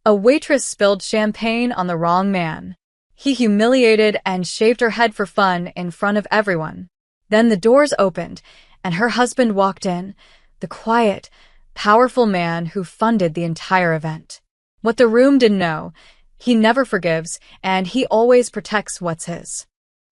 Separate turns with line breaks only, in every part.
A waitress spilled champagne on the wrong man. He humiliated and shaved her head for fun in front of everyone. Then the doors opened, and her husband walked in, the quiet, powerful man who funded the entire event. What the room didn't know, he never forgives, and he always protects what's his.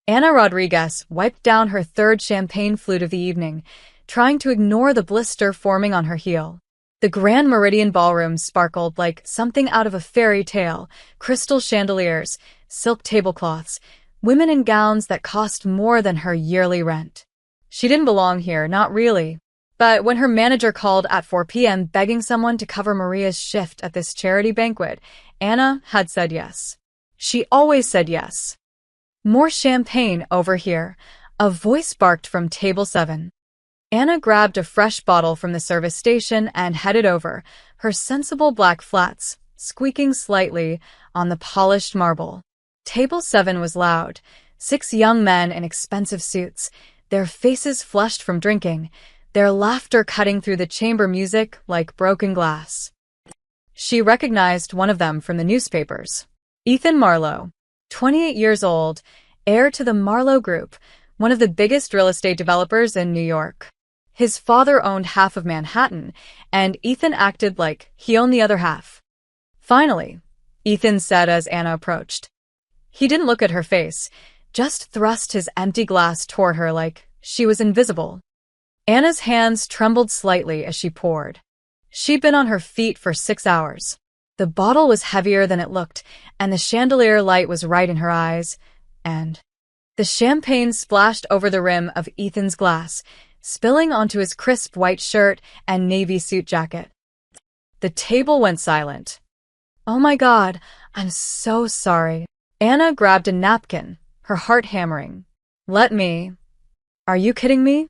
Ana Rodriguez wiped down her third champagne flute of the evening, trying to ignore the blister forming on her heel. The Grand Meridian Ballroom sparkled like something out of a fairy tale: crystal chandeliers, silk tablecloths, women in gowns that cost more than her yearly rent. She didn't belong here, not really. But when her manager called at 4 p.m. begging someone to cover Maria's shift at this charity banquet, Ana had said yes. She always said yes. "More champagne over here," a voice barked from table 7. Ana grabbed a fresh bottle from the service station and headed over, her sensible black flats squeaking slightly on the polished marble. Table 7 was loud. 6 young men in expensive suits, their faces flushed from drinking, their laughter cutting through the chamber music like broken glass. She recognized one of them from the newspapers. Ethan Marlowe, 28 years old, heir to the Marlowe Group, one of the biggest real estate developers in New York. His father owned half of Manhattan, and Ethan acted like he owned the other half. "Finally," Ethan said as Ana approached. He didn't look at her face, just thrust his empty glass toward her like she was invisible. Ana's hands trembled slightly as she poured. She'd been on her feet for 6 hours. The bottle was heavier than it looked, and the chandelier light was right in her eyes, and the champagne splashed over the rim of Ethan's glass, spilling onto his crisp white shirt and navy suit jacket. The table went silent. "Oh my God, I'm so sorry." Ana grabbed a napkin, her heart hammering. "Let me. Are you kidding me?"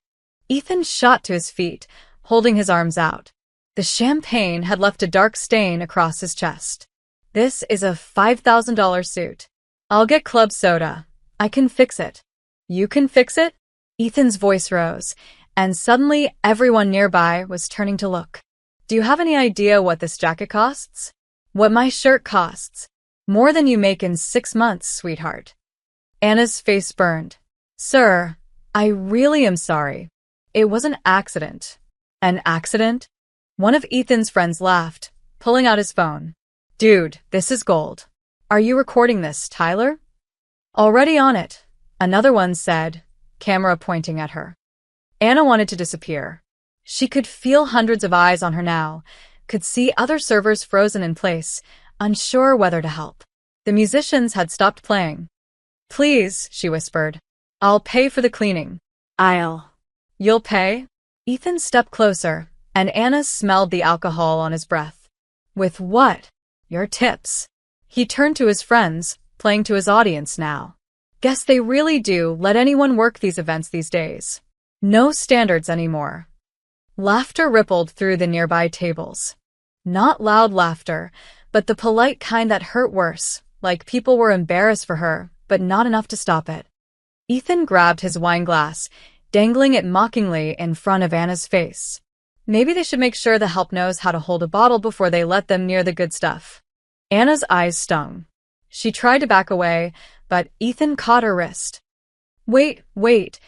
Ethan shot to his feet, holding his arms out. The champagne had left a dark stain across his chest. "This is a $5,000 suit. I'll get club soda. I can fix it." "You can fix it?" Ethan's voice rose, and suddenly everyone nearby was turning to look. "Do you have any idea what this jacket costs?" "What my shirt costs. More than you make in 6 months, sweetheart." Ana's face burned. "Sir, I really am sorry. It was an accident." "An accident?" One of Ethan's friends laughed, pulling out his phone. "Dude, this is gold. Are you recording this, Tyler?" "Already on it," another one said, camera pointing at her. Ana wanted to disappear. She could feel hundreds of eyes on her now, could see other servers frozen in place, unsure whether to help. The musicians had stopped playing. "Please," she whispered. "I'll pay for the cleaning." "You'll pay?" Ethan stepped closer, and Ana smelled the alcohol on his breath. "With what?" "Your tips." He turned to his friends, playing to his audience now. "Guess they really do let anyone work these events these days. No standards anymore." Laughter rippled through the nearby tables. Not loud laughter, but the polite kind that hurt worse, like people were embarrassed for her, but not enough to stop it. Ethan grabbed his wine glass, dangling it mockingly in front of Ana's face. Maybe they should make sure the help knows how to hold a bottle before they let them near the good stuff. Ana's eyes stung. She tried to back away, but Ethan caught her wrist. Wait.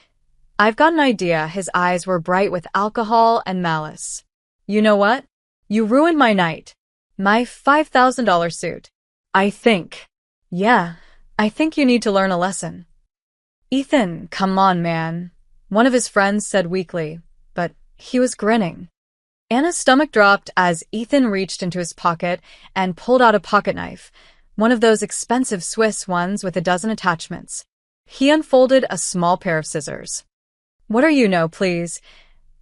I've got an idea." His eyes were bright with alcohol and malice. "You know what? You ruined my night. My $5,000 suit. I think you need to learn a lesson." "Ethan, come on, man," one of his friends said weakly, but he was grinning. Ana's stomach dropped as Ethan reached into his pocket and pulled out a pocket knife, one of those expensive Swiss ones with a dozen attachments. He unfolded a small pair of scissors. "What are you, no, please?"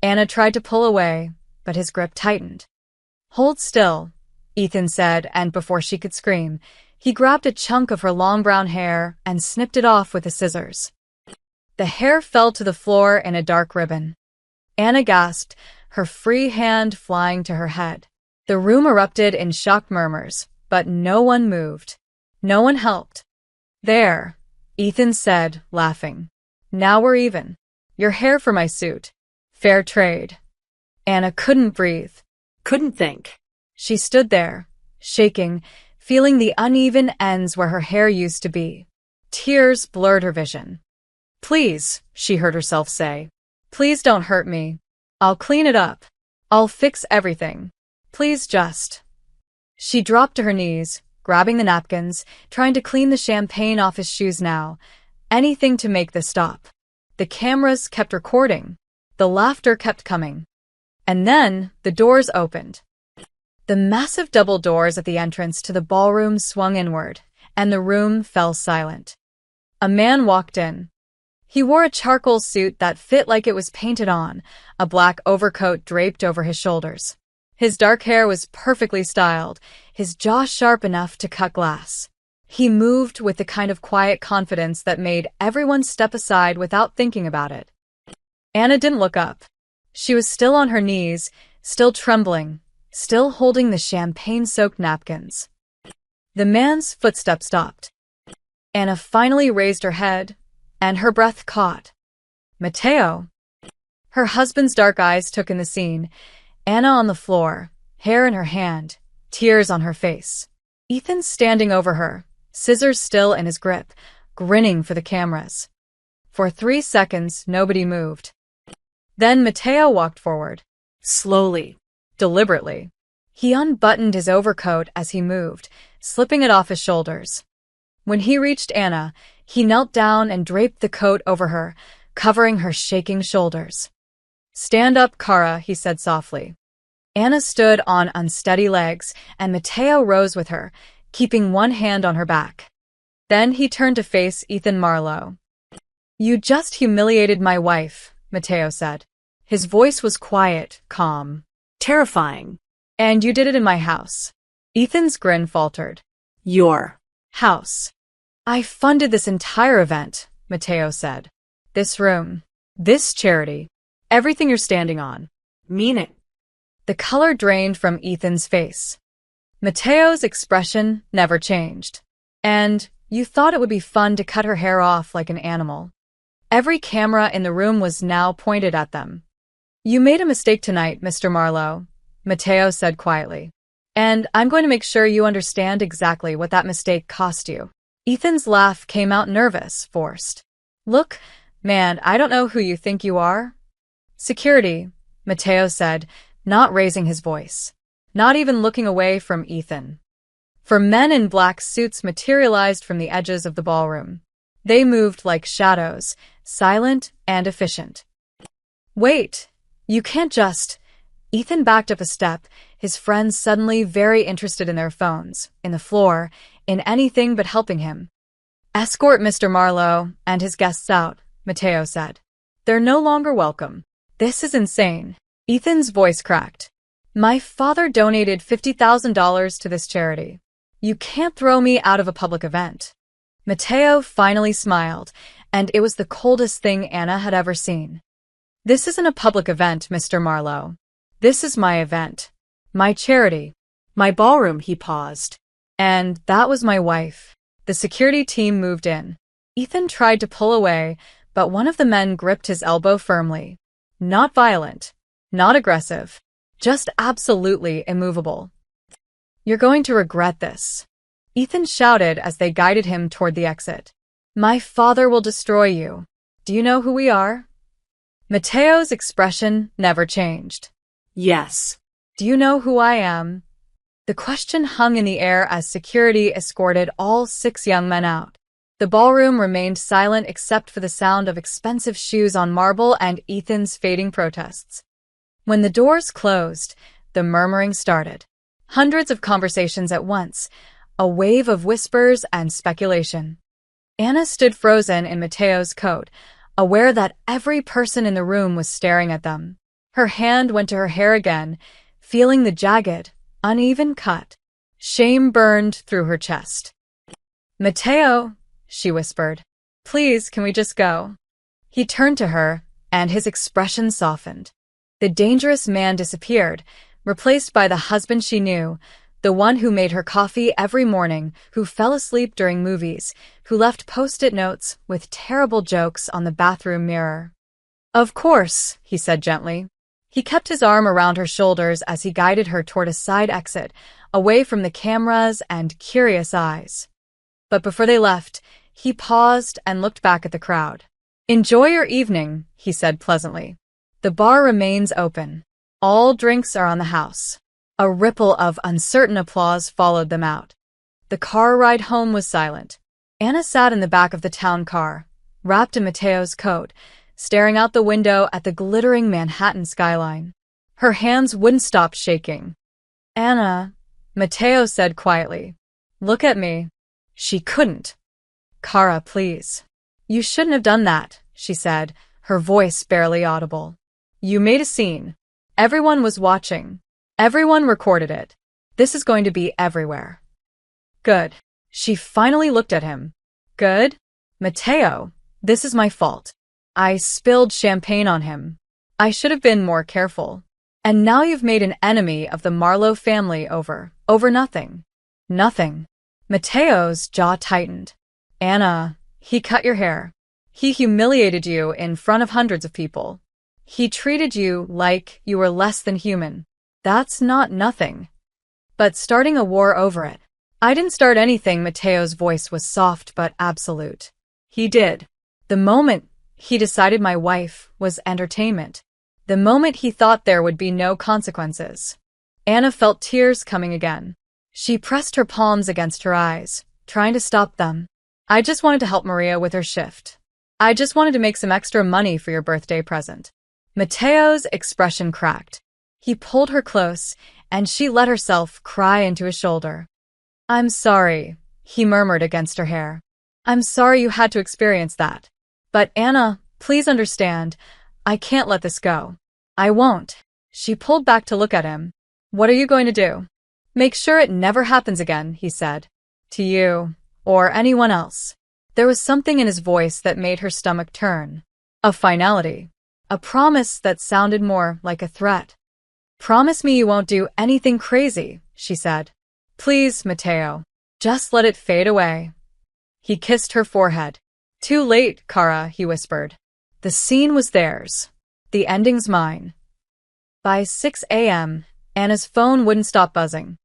Ana tried to pull away, but his grip tightened. "Hold still," Ethan said, and before she could scream, he grabbed a chunk of her long brown hair and snipped it off with the scissors. The hair fell to the floor in a dark ribbon. Ana gasped, her free hand flying to her head. The room erupted in shocked murmurs, but no one moved. No one helped. "There," Ethan said, laughing. "Now we're even. Your hair for my suit. Fair trade." Ana couldn't breathe. Couldn't think. She stood there, shaking, feeling the uneven ends where her hair used to be. Tears blurred her vision. "Please," she heard herself say. "Please don't hurt me. I'll clean it up. I'll fix everything. Please just." She dropped to her knees, grabbing the napkins, trying to clean the champagne off his shoes now. Anything to make this stop. The cameras kept recording. The laughter kept coming. And then the doors opened. The massive double doors at the entrance to the ballroom swung inward, and the room fell silent. A man walked in. He wore a charcoal suit that fit like it was painted on, a black overcoat draped over his shoulders. His dark hair was perfectly styled, his jaw sharp enough to cut glass. He moved with the kind of quiet confidence that made everyone step aside without thinking about it. Anna didn't look up. She was still on her knees, still trembling, still holding the champagne-soaked napkins. The man's footsteps stopped. Anna finally raised her head, and her breath caught. Matteo. Her husband's dark eyes took in the scene. Anna on the floor, hair in her hand, tears on her face. Ethan standing over her, scissors still in his grip, grinning for the cameras. For 3 seconds, nobody moved. Then Matteo walked forward. Slowly, deliberately. He unbuttoned his overcoat as he moved, slipping it off his shoulders. When he reached Anna, he knelt down and draped the coat over her, covering her shaking shoulders. "Stand up, Cara," he said softly. Anna stood on unsteady legs, and Matteo rose with her, keeping one hand on her back. Then he turned to face Ethan Marlowe. "You just humiliated my wife," Matteo said. His voice was quiet, calm, terrifying. "And you did it in my house." Ethan's grin faltered. "Your house." "I funded this entire event," Matteo said. "This room, this charity, everything you're standing on. Mean it." The color drained from Ethan's face. Matteo's expression never changed. "And you thought it would be fun to cut her hair off like an animal." Every camera in the room was now pointed at them. "You made a mistake tonight, Mr. Marlowe," Matteo said quietly. "And I'm going to make sure you understand exactly what that mistake cost you." Ethan's laugh came out nervous, forced. "Look, man, I don't know who you think you are." "Security," Matteo said, not raising his voice, not even looking away from Ethan. For men in black suits materialized from the edges of the ballroom. They moved like shadows, silent and efficient. "Wait, you can't just..." Ethan backed up a step, his friends suddenly very interested in their phones, in the floor, in anything but helping him. "Escort Mr. Marlowe and his guests out," Matteo said. "They're no longer welcome." "This is insane." Ethan's voice cracked. "My father donated $50,000 to this charity. You can't throw me out of a public event." Matteo finally smiled, and it was the coldest thing Anna had ever seen. "This isn't a public event, Mr. Marlowe. This is my event. My charity. My ballroom," he paused. "And that was my wife." The security team moved in. Ethan tried to pull away, but one of the men gripped his elbow firmly. Not violent. Not aggressive. Just absolutely immovable. "You're going to regret this," Ethan shouted as they guided him toward the exit. "My father will destroy you. Do you know who we are?" Matteo's expression never changed. "Yes." "Do you know who I am?" The question hung in the air as security escorted all 6 young men out. The ballroom remained silent except for the sound of expensive shoes on marble and Ethan's fading protests. When the doors closed, the murmuring started. Hundreds of conversations at once, a wave of whispers and speculation. Anna stood frozen in Matteo's coat, aware that every person in the room was staring at them. Her hand went to her hair again, feeling the jagged, uneven cut. Shame burned through her chest. "Matteo," she whispered, "please, can we just go?" He turned to her, and his expression softened. The dangerous man disappeared, replaced by the husband she knew, the one who made her coffee every morning, who fell asleep during movies, who left post-it notes with terrible jokes on the bathroom mirror. "Of course," he said gently. He kept his arm around her shoulders as he guided her toward a side exit, away from the cameras and curious eyes. But before they left, he paused and looked back at the crowd. "Enjoy your evening," he said pleasantly. "The bar remains open. All drinks are on the house." A ripple of uncertain applause followed them out. The car ride home was silent. Anna sat in the back of the town car, wrapped in Matteo's coat, staring out the window at the glittering Manhattan skyline. Her hands wouldn't stop shaking. "Anna," Matteo said quietly, "look at me." She couldn't. "Kara, please." "You shouldn't have done that," she said, her voice barely audible. "You made a scene. Everyone was watching. Everyone recorded it. This is going to be everywhere." "Good." She finally looked at him. "Good? Matteo, this is my fault. I spilled champagne on him. I should have been more careful. And now you've made an enemy of the Marlowe family over nothing." "Nothing." Matteo's jaw tightened. "Anna, he cut your hair. He humiliated you in front of hundreds of people. He treated you like you were less than human. That's not nothing. But starting a war over it." "I didn't start anything." Matteo's voice was soft but absolute. "He did. The moment he decided my wife was entertainment. The moment he thought there would be no consequences." Anna felt tears coming again. She pressed her palms against her eyes, trying to stop them. "I just wanted to help Maria with her shift. I just wanted to make some extra money for your birthday present." Matteo's expression cracked. He pulled her close, and she let herself cry into his shoulder. "I'm sorry," he murmured against her hair. "I'm sorry you had to experience that. But Anna, please understand, I can't let this go." "I won't." She pulled back to look at him. "What are you going to do?" "Make sure it never happens again," he said. "To you, or anyone else." There was something in his voice that made her stomach turn. A finality. A promise that sounded more like a threat. "Promise me you won't do anything crazy," she said. "Please, Matteo. Just let it fade away." He kissed her forehead. "Too late, Kara," he whispered. The scene was theirs. The ending's mine. By 6 a.m., Anna's phone wouldn't stop buzzing.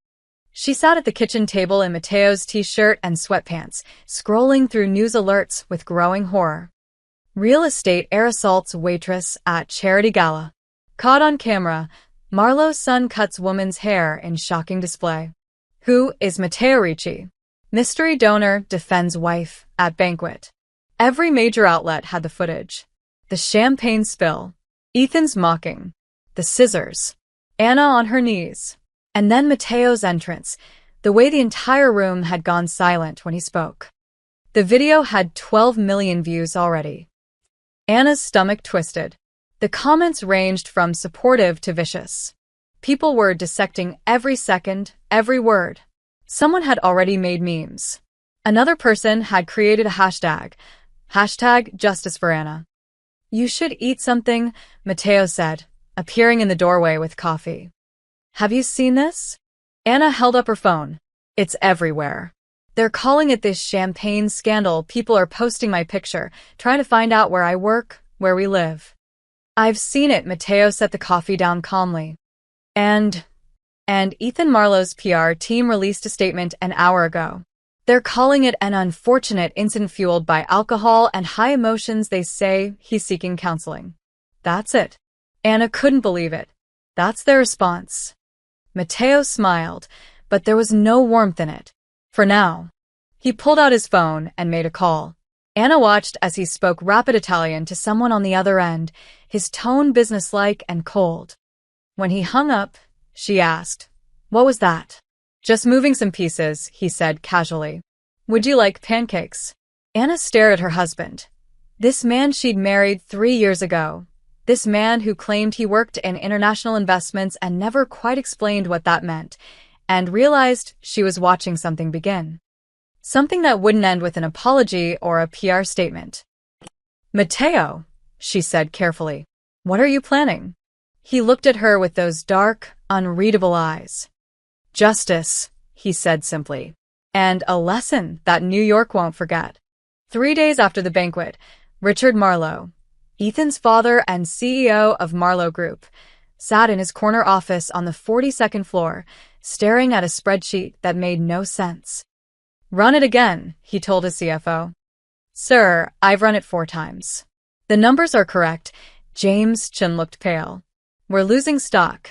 She sat at the kitchen table in Matteo's t-shirt and sweatpants, scrolling through news alerts with growing horror. Real estate heir assaults waitress at charity gala. Caught on camera, Marlowe's son cuts woman's hair in shocking display. Who is Matteo Ricci? Mystery donor defends wife at banquet. Every major outlet had the footage. The champagne spill. Ethan's mocking. The scissors. Anna on her knees. And then Matteo's entrance, the way the entire room had gone silent when he spoke. The video had 12 million views already. Anna's stomach twisted. The comments ranged from supportive to vicious. People were dissecting every second, every word. Someone had already made memes. Another person had created a hashtag. Hashtag Justice for Anna. "You should eat something," Matteo said, appearing in the doorway with coffee. "Have you seen this?" Anna held up her phone. "It's everywhere. They're calling it this champagne scandal. People are posting my picture, trying to find out where I work, where we live." "I've seen it." Matteo set the coffee down calmly. And Ethan Marlowe's PR team released a statement an hour ago. They're calling it an unfortunate incident fueled by alcohol and high emotions. They say he's seeking counseling. That's it. Anna couldn't believe it. That's their response. Matteo smiled, but there was no warmth in it. For now. He pulled out his phone and made a call. Anna watched as he spoke rapid Italian to someone on the other end, his tone businesslike and cold. When he hung up, she asked, "What was that?" "Just moving some pieces," he said casually. "Would you like pancakes?" Anna stared at her husband. This man she'd married 3 years ago. This man who claimed he worked in international investments and never quite explained what that meant, and realized she was watching something begin. Something that wouldn't end with an apology or a PR statement. "Matteo," she said carefully, "what are you planning?" He looked at her with those dark, unreadable eyes. "Justice," he said simply, "and a lesson that New York won't forget." 3 days after the banquet, Richard Marlowe, Ethan's father and CEO of Marlowe Group, sat in his corner office on the 42nd floor, staring at a spreadsheet that made no sense. "Run it again," he told his CFO. "Sir, I've run it 4 times. The numbers are correct." James' chin looked pale. "We're losing stock.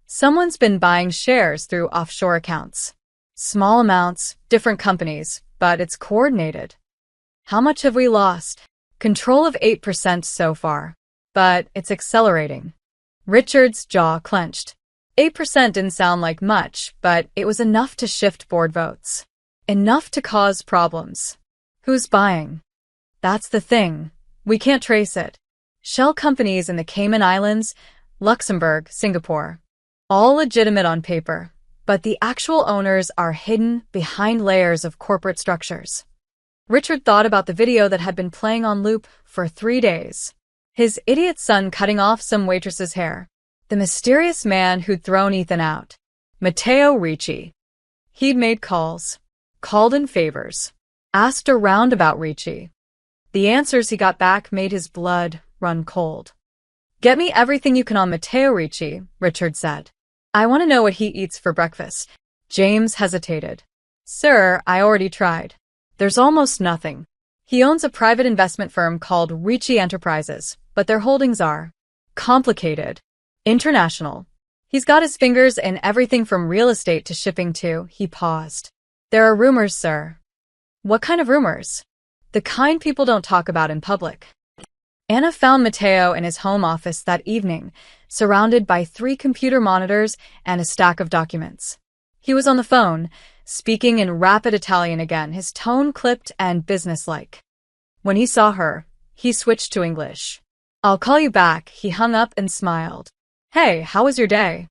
Someone's been buying shares through offshore accounts. Small amounts, different companies, but it's coordinated." "How much have we lost?" "Control of 8% so far. But it's accelerating." Richard's jaw clenched. 8% didn't sound like much, but it was enough to shift board votes. Enough to cause problems. Who's buying? That's the thing. We can't trace it. Shell companies in the Cayman Islands, Luxembourg, Singapore. All legitimate on paper, but the actual owners are hidden behind layers of corporate structures. Richard thought about the video that had been playing on loop for 3 days. His idiot son cutting off some waitress's hair. The mysterious man who'd thrown Ethan out. Matteo Ricci. He'd made calls. Called in favors. Asked around about Ricci. The answers he got back made his blood run cold. "Get me everything you can on Matteo Ricci," Richard said. "I want to know what he eats for breakfast." James hesitated. "Sir, I already tried. There's almost nothing. He owns a private investment firm called Ricci Enterprises, but their holdings are complicated. International. He's got his fingers in everything from real estate to shipping too." He paused. "There are rumors, sir." "What kind of rumors?" "The kind people don't talk about in public." Anna found Matteo in his home office that evening, surrounded by 3 computer monitors and a stack of documents. He was on the phone, speaking in rapid Italian again, his tone clipped and businesslike. When he saw her, he switched to English. "I'll call you back." He hung up and smiled. "Hey, how was your day?"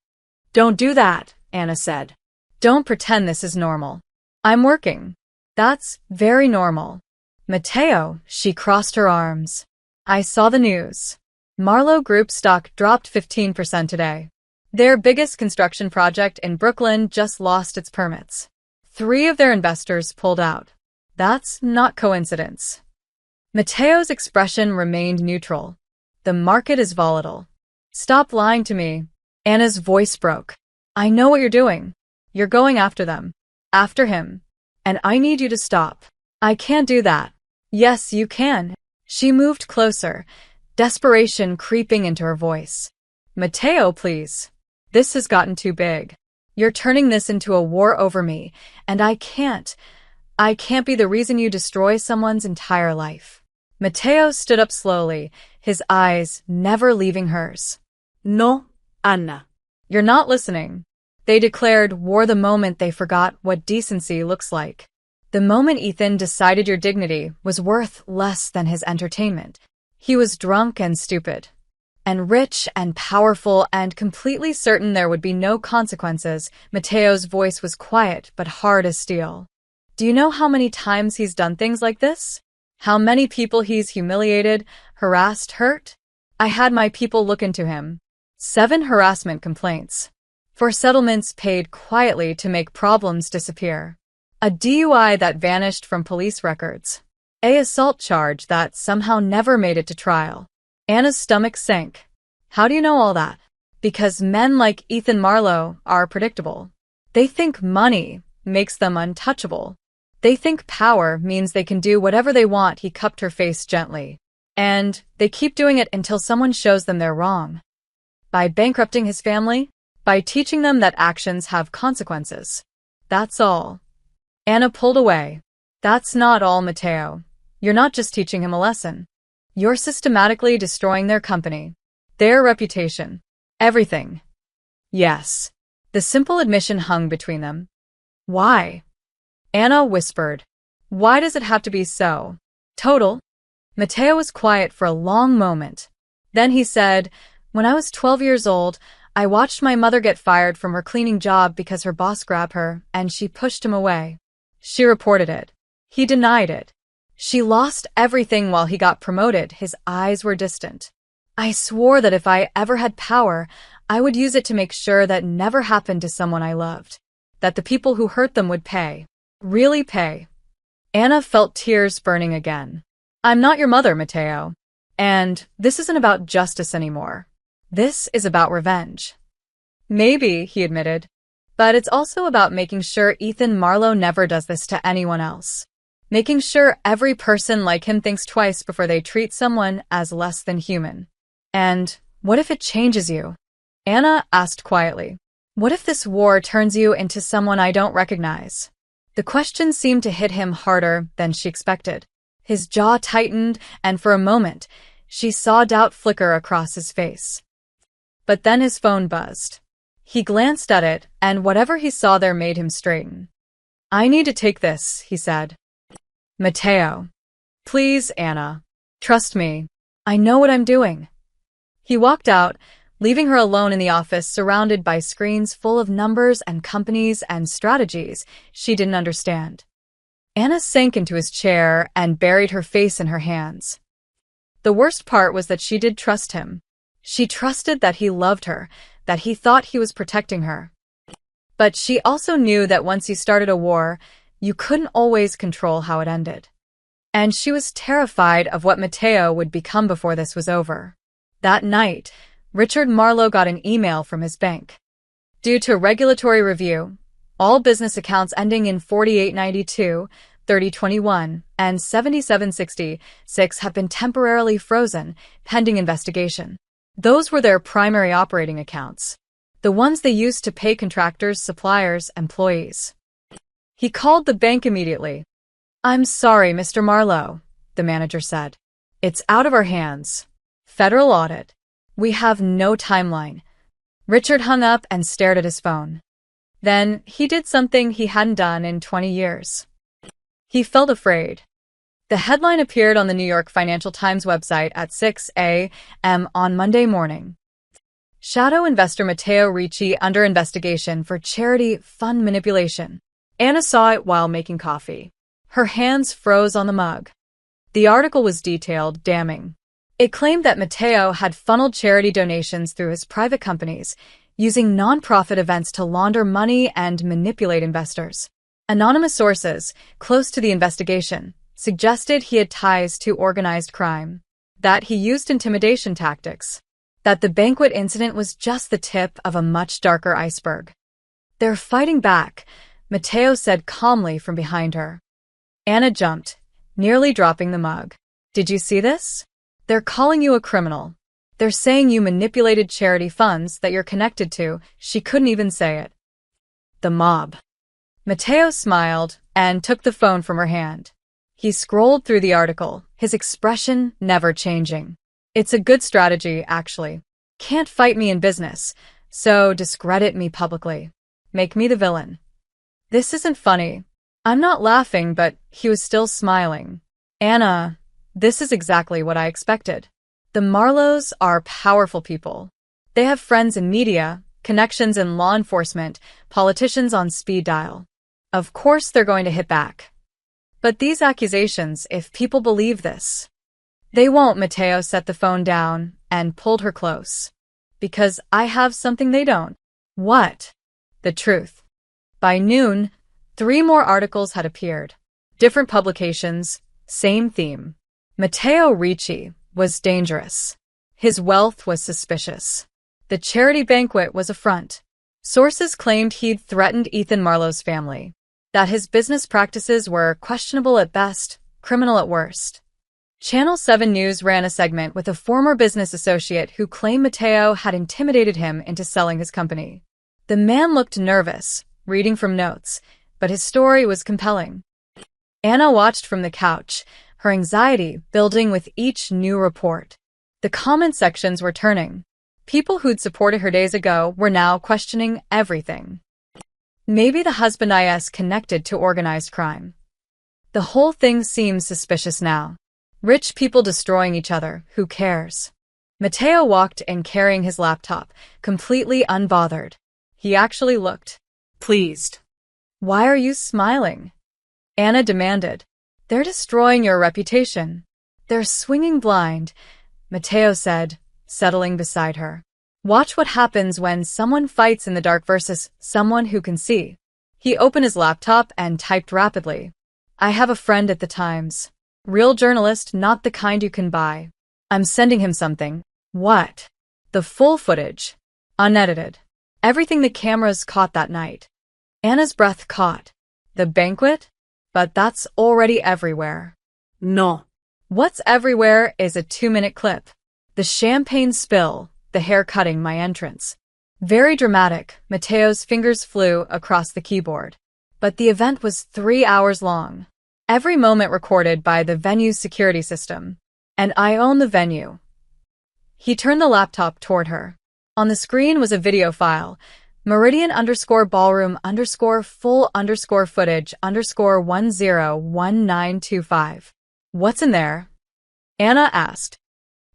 "Don't do that," Anna said. "Don't pretend this is normal." "I'm working." "That's very normal." "Matteo," she crossed her arms. "I saw the news. Marlowe Group stock dropped 15% today. Their biggest construction project in Brooklyn just lost its permits. 3 of their investors pulled out. That's not coincidence." Matteo's expression remained neutral. "The market is volatile." "Stop lying to me." Anna's voice broke. "I know what you're doing. You're going after them. After him. And I need you to stop." "I can't do that." "Yes, you can." She moved closer, desperation creeping into her voice. "Matteo, please. This has gotten too big. You're turning this into a war over me, and I can't be the reason you destroy someone's entire life." Matteo stood up slowly, his eyes never leaving hers. "No, Anna." "You're not listening." They declared war the moment they forgot what decency looks like. The moment Ethan decided your dignity was worth less than his entertainment. He was drunk and stupid. And rich and powerful and completely certain there would be no consequences. Matteo's voice was quiet but hard as steel. "Do you know how many times he's done things like this? How many people he's humiliated, harassed, hurt? I had my people look into him. 7 harassment complaints. 4 settlements paid quietly to make problems disappear. A DUI that vanished from police records. A assault charge that somehow never made it to trial." Anna's stomach sank. "How do you know all that?" "Because men like Ethan Marlowe are predictable. They think money makes them untouchable. They think power means they can do whatever they want." He cupped her face gently. "And they keep doing it until someone shows them they're wrong. By bankrupting his family, by teaching them that actions have consequences. That's all." Anna pulled away. "That's not all, Matteo. You're not just teaching him a lesson. You're systematically destroying their company, their reputation, everything." Yes. The simple admission hung between them. "Why?" Anna whispered. "Why does it have to be so total?" Matteo was quiet for a long moment. Then he said, "When I was 12 years old, I watched my mother get fired from her cleaning job because her boss grabbed her and she pushed him away. She reported it. He denied it. She lost everything while he got promoted." His eyes were distant. "I swore that if I ever had power, I would use it to make sure that never happened to someone I loved. That the people who hurt them would pay. Really pay." Anna felt tears burning again. "I'm not your mother, Matteo. And this isn't about justice anymore. This is about revenge. Maybe, he admitted, but it's also about making sure Ethan Marlowe never does this to anyone else. Making sure every person like him thinks twice before they treat someone as less than human. And what if it changes you? Anna asked quietly. What if this war turns you into someone I don't recognize? The question seemed to hit him harder than she expected. His jaw tightened, and for a moment, she saw doubt flicker across his face. But then his phone buzzed. He glanced at it, and whatever he saw there made him straighten. I need to take this, he said. Matteo. Please, Anna. Trust me. I know what I'm doing. He walked out, leaving her alone in the office surrounded by screens full of numbers and companies and strategies she didn't understand. Anna sank into his chair and buried her face in her hands. The worst part was that she did trust him. She trusted that he loved her, that he thought he was protecting her. But she also knew that once you started a war, you couldn't always control how it ended. And she was terrified of what Matteo would become before this was over. That night, Richard Marlowe got an email from his bank. Due to regulatory review, all business accounts ending in 4892, 3021, and 7766 have been temporarily frozen, pending investigation. Those were their primary operating accounts, the ones they used to pay contractors, suppliers, employees. He called the bank immediately. I'm sorry, Mr. Marlowe, the manager said. It's out of our hands. Federal audit. We have no timeline. Richard hung up and stared at his phone. Then he did something he hadn't done in 20 years. He felt afraid. The headline appeared on the New York Financial Times website at 6 a.m. on Monday morning. Shadow investor Matteo Ricci under investigation for charity fund manipulation. Anna saw it while making coffee. Her hands froze on the mug. The article was detailed, damning. It claimed that Matteo had funneled charity donations through his private companies, using nonprofit events to launder money and manipulate investors. Anonymous sources, close to the investigation, suggested he had ties to organized crime, that he used intimidation tactics, that the banquet incident was just the tip of a much darker iceberg. They're fighting back, Matteo said calmly from behind her. Anna jumped, nearly dropping the mug. Did you see this? They're calling you a criminal. They're saying you manipulated charity funds that you're connected to. She couldn't even say it. The mob. Matteo smiled and took the phone from her hand. He scrolled through the article, his expression never changing. It's a good strategy, actually. Can't fight me in business, so discredit me publicly. Make me the villain. This isn't funny. I'm not laughing, but he was still smiling. Anna, this is exactly what I expected. The Marlowes are powerful people. They have friends in media, connections in law enforcement, politicians on speed dial. Of course they're going to hit back. But these accusations, if people believe this, they won't. Matteo set the phone down and pulled her close. Because I have something they don't. What? The truth. By noon, 3 more articles had appeared. Different publications, same theme. Matteo Ricci was dangerous. His wealth was suspicious. The charity banquet was a front. Sources claimed he'd threatened Ethan Marlowe's family, that his business practices were questionable at best, criminal at worst. Channel 7 News ran a segment with a former business associate who claimed Matteo had intimidated him into selling his company. The man looked nervous, reading from notes, but his story was compelling. Anna watched from the couch, her anxiety building with each new report. The comment sections were turning. People who'd supported her days ago were now questioning everything. Maybe the husband is connected to organized crime. The whole thing seems suspicious now. Rich people destroying each other, who cares? Matteo walked in carrying his laptop, completely unbothered. He actually looked pleased. Why are you smiling? Anna demanded. They're destroying your reputation. They're swinging blind, Matteo said, settling beside her. Watch what happens when someone fights in the dark versus someone who can see. He opened his laptop and typed rapidly. I have a friend at the Times. Real journalist, not the kind you can buy. I'm sending him something. What? The full footage. Unedited. Everything the cameras caught that night. Anna's breath caught. The banquet? But that's already everywhere.
No.
What's everywhere is a 2-minute clip. The champagne spill, the hair cutting my entrance. Very dramatic, Matteo's fingers flew across the keyboard. But the event was 3 hours long. Every moment recorded by the venue's security system. And I own the venue. He turned the laptop toward her. On the screen was a video file. Meridian_ballroom_full_footage_101925. What's in there? Anna asked.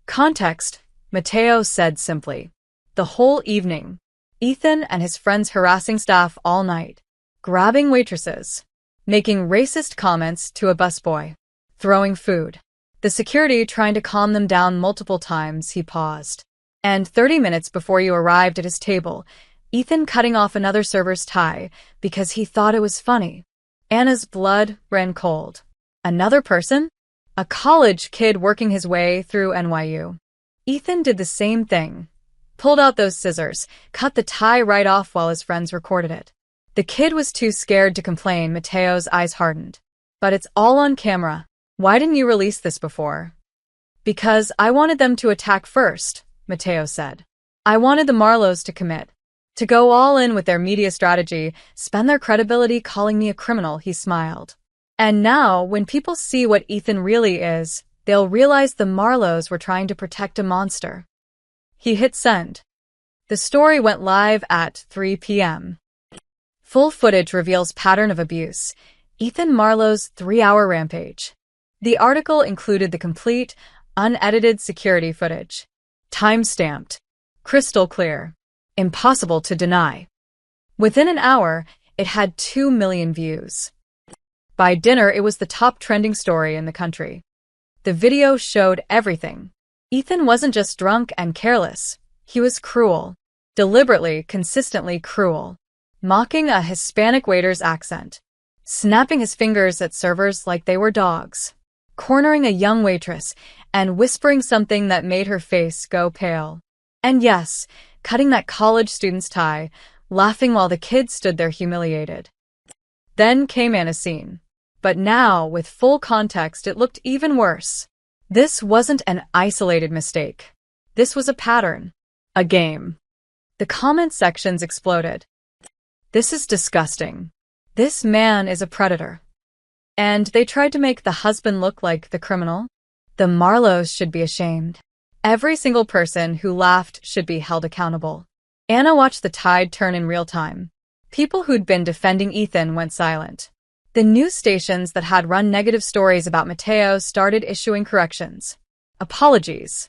Context, Matteo said simply. The whole evening. Ethan and his friends harassing staff all night. Grabbing waitresses. Making racist comments to a busboy. Throwing food. The security trying to calm them down multiple times, he paused. And 30 minutes before you arrived at his table, Ethan cutting off another server's tie because he thought it was funny. Anna's blood ran cold. Another person? A college kid working his way through NYU. Ethan did the same thing. Pulled out those scissors, cut the tie right off while his friends recorded it. The kid was too scared to complain. Matteo's eyes hardened. But it's all on camera. Why didn't you release this before? Because I wanted them to attack first, Matteo said. I wanted the Marlows to commit. To go all in with their media strategy, spend their credibility calling me a criminal, he smiled. And now, when people see what Ethan really is, they'll realize the Marlows were trying to protect a monster. He hit send. The story went live at 3 p.m. Full footage reveals pattern of abuse. Ethan Marlowe's 3-hour rampage. The article included the complete, unedited security footage. Time-stamped. Crystal clear. Impossible to deny. Within an hour, it had 2 million views. By dinner, it was the top trending story in the country. The video showed everything. Ethan wasn't just drunk and careless. He was cruel. Deliberately, consistently cruel. Mocking a Hispanic waiter's accent. Snapping his fingers at servers like they were dogs. Cornering a young waitress and whispering something that made her face go pale. And yes, cutting that college student's tie, laughing while the kids stood there humiliated. Then came Anna's scene. But now, with full context, it looked even worse. This wasn't an isolated mistake. This was a pattern. A game. The comment sections exploded. This is disgusting. This man is a predator. And they tried to make the husband look like the criminal. The Marlows should be ashamed. Every single person who laughed should be held accountable. Anna watched the tide turn in real time. People who'd been defending Ethan went silent. The news stations that had run negative stories about Matteo started issuing corrections. Apologies.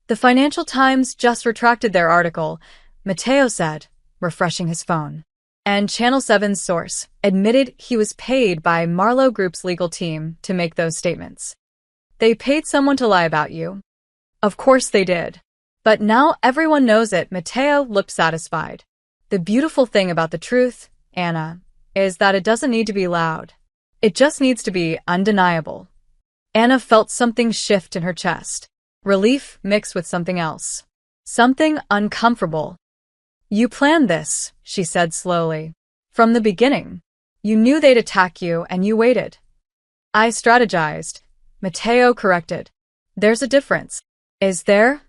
The Financial Times just retracted their article, Matteo said, refreshing his phone. And Channel 7's source admitted he was paid by Marlowe Group's legal team to make those statements. They paid someone to lie about you. Of course they did. But now everyone knows it. Matteo looked satisfied. The beautiful thing about the truth, Anna, is that it doesn't need to be loud. It just needs to be undeniable. Anna felt something shift in her chest. Relief mixed with something else. Something uncomfortable. You planned this, she said slowly. From the beginning. You knew they'd attack you and you waited. I strategized. Matteo corrected. There's a difference. Is there?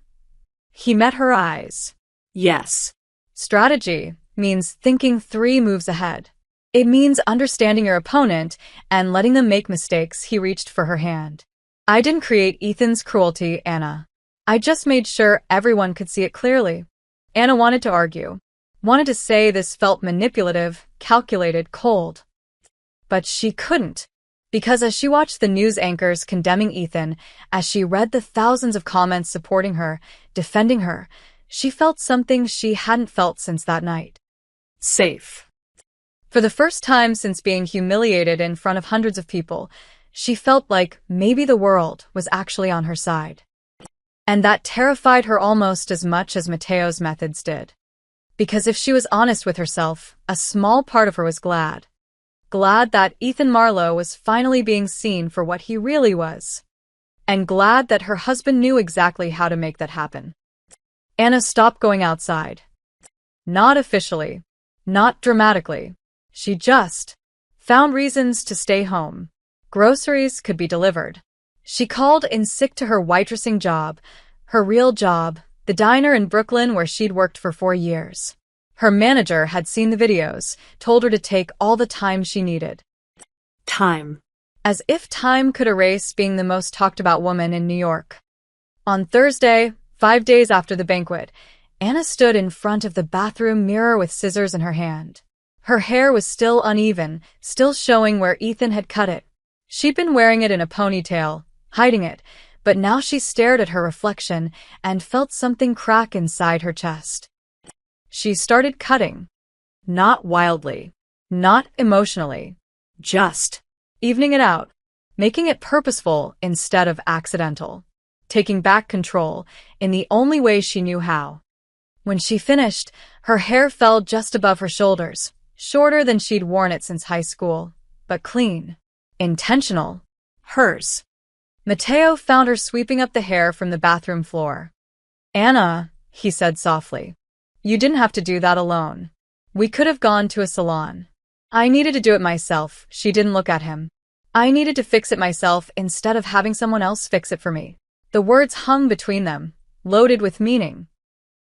He met her eyes.
Yes.
Strategy means thinking 3 moves ahead. It means understanding your opponent and letting them make mistakes. He reached for her hand. I didn't create Ethan's cruelty, Anna. I just made sure everyone could see it clearly. Anna wanted to argue. Wanted to say this felt manipulative, calculated, cold. But she couldn't. Because as she watched the news anchors condemning Ethan, as she read the thousands of comments supporting her, defending her, she felt something she hadn't felt since that night.
Safe.
For the first time since being humiliated in front of hundreds of people, she felt like maybe the world was actually on her side. And that terrified her almost as much as Matteo's methods did. Because if she was honest with herself, a small part of her was glad. Glad that Ethan Marlowe was finally being seen for what he really was. And glad that her husband knew exactly how to make that happen. Anna stopped going outside. Not officially. Not dramatically. She just found reasons to stay home. Groceries could be delivered. She called in sick to her waitressing job, her real job, the diner in Brooklyn where she'd worked for 4 years. Her manager had seen the videos, told her to take all the time she needed.
Time.
As if time could erase being the most talked about woman in New York. On Thursday, 5 days after the banquet, Anna stood in front of the bathroom mirror with scissors in her hand. Her hair was still uneven, still showing where Ethan had cut it. She'd been wearing it in a ponytail, hiding it, but now she stared at her reflection and felt something crack inside her chest. She started cutting. Not wildly. Not emotionally. Just evening it out, making it purposeful instead of accidental. Taking back control in the only way she knew how. When she finished, her hair fell just above her shoulders, shorter than she'd worn it since high school, but clean. Intentional. Hers. Matteo found her sweeping up the hair from the bathroom floor. Anna, he said softly. You didn't have to do that alone. We could have gone to a salon. I needed to do it myself. She didn't look at him. I needed to fix it myself instead of having someone else fix it for me. The words hung between them, loaded with meaning.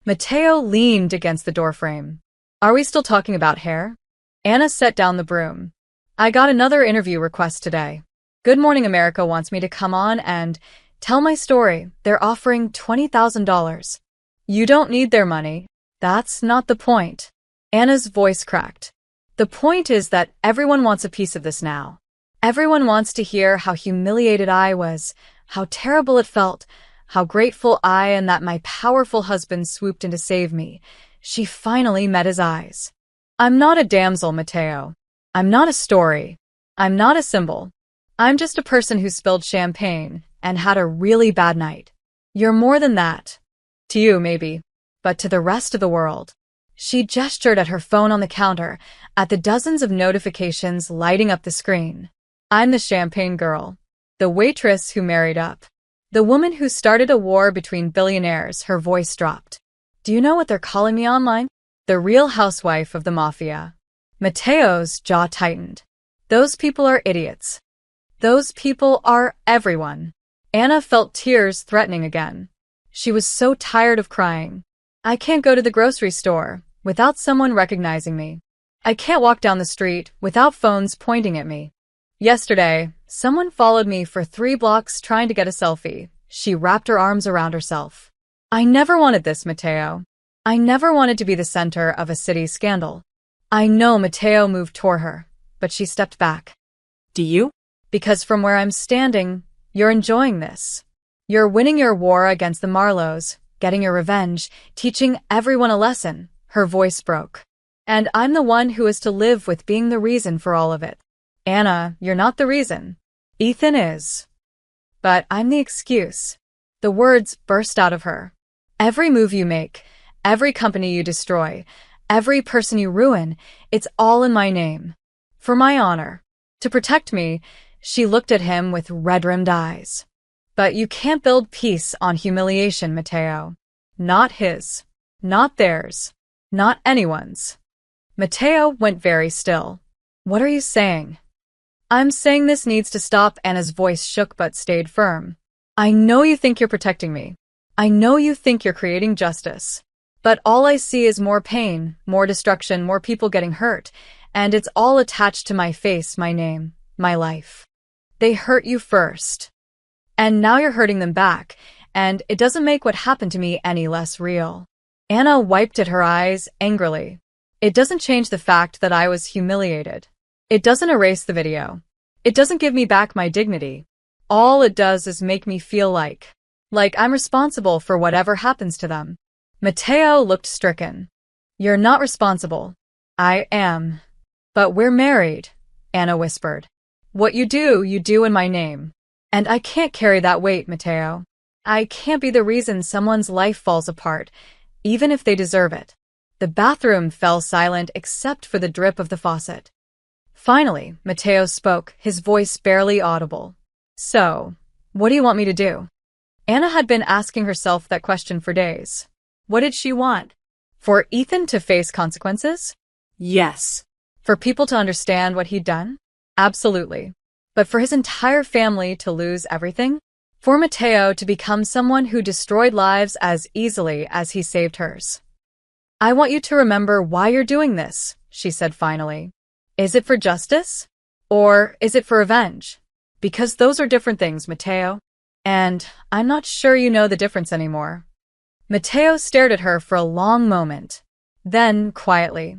Matteo leaned against the doorframe. Are we still talking about hair? Anna set down the broom. I got another interview request today. Good Morning America wants me to come on and tell my story. They're offering $20,000. You don't need their money. That's not the point. Anna's voice cracked. The point is that everyone wants a piece of this now. Everyone wants to hear how humiliated I was, how terrible it felt, how grateful I and that my powerful husband swooped in to save me. She finally met his eyes. I'm not a damsel, Matteo. I'm not a story. I'm not a symbol. I'm just a person who spilled champagne and had a really bad night. You're more than that. To you, maybe. But to the rest of the world. She gestured at her phone on the counter, at the dozens of notifications lighting up the screen. I'm the champagne girl. The waitress who married up. The woman who started a war between billionaires. Her voice dropped. Do you know what they're calling me online? The real housewife of the mafia. Matteo's jaw tightened. Those people are idiots. Those people are everyone. Anna felt tears threatening again. She was so tired of crying. I can't go to the grocery store without someone recognizing me. I can't walk down the street without phones pointing at me. Yesterday, someone followed me for 3 blocks trying to get a selfie. She wrapped her arms around herself. I never wanted this, Matteo. I never wanted to be the center of a city scandal. I know. Matteo moved toward her, but she stepped back.
Do you?
Because from where I'm standing, you're enjoying this. You're winning your war against the Marlowes, getting your revenge, teaching everyone a lesson. Her voice broke. And I'm the one who is to live with being the reason for all of it. Anna, you're not the reason. Ethan is. But I'm the excuse. The words burst out of her. Every move you make, every company you destroy, every person you ruin, it's all in my name. For my honor. To protect me, she looked at him with red-rimmed eyes. But you can't build peace on humiliation, Matteo. Not his. Not theirs. Not anyone's. Matteo went very still. What are you saying? I'm saying this needs to stop. Anna's voice shook but stayed firm. I know you think you're protecting me. I know you think you're creating justice. But all I see is more pain, more destruction, more people getting hurt, and it's all attached to my face, my name, my life. They hurt you first. And now you're hurting them back, and it doesn't make what happened to me any less real. Anna wiped at her eyes angrily. It doesn't change the fact that I was humiliated. It doesn't erase the video. It doesn't give me back my dignity. All it does is make me feel like I'm responsible for whatever happens to them. Matteo looked stricken. You're not responsible. I am. But we're married, Anna whispered. What you do in my name. And I can't carry that weight, Matteo. I can't be the reason someone's life falls apart, even if they deserve it. The bathroom fell silent except for the drip of the faucet. Finally, Matteo spoke, his voice barely audible. So, what do you want me to do? Anna had been asking herself that question for days. What did she want? For Ethan to face consequences?
Yes.
For people to understand what he'd done? Absolutely. But for his entire family to lose everything? For Mateo to become someone who destroyed lives as easily as he saved hers? I want you to remember why you're doing this, she said finally. Is it for justice? Or is it for revenge? Because those are different things, Mateo. And I'm not sure you know the difference anymore. Mateo stared at her for a long moment. Then, quietly,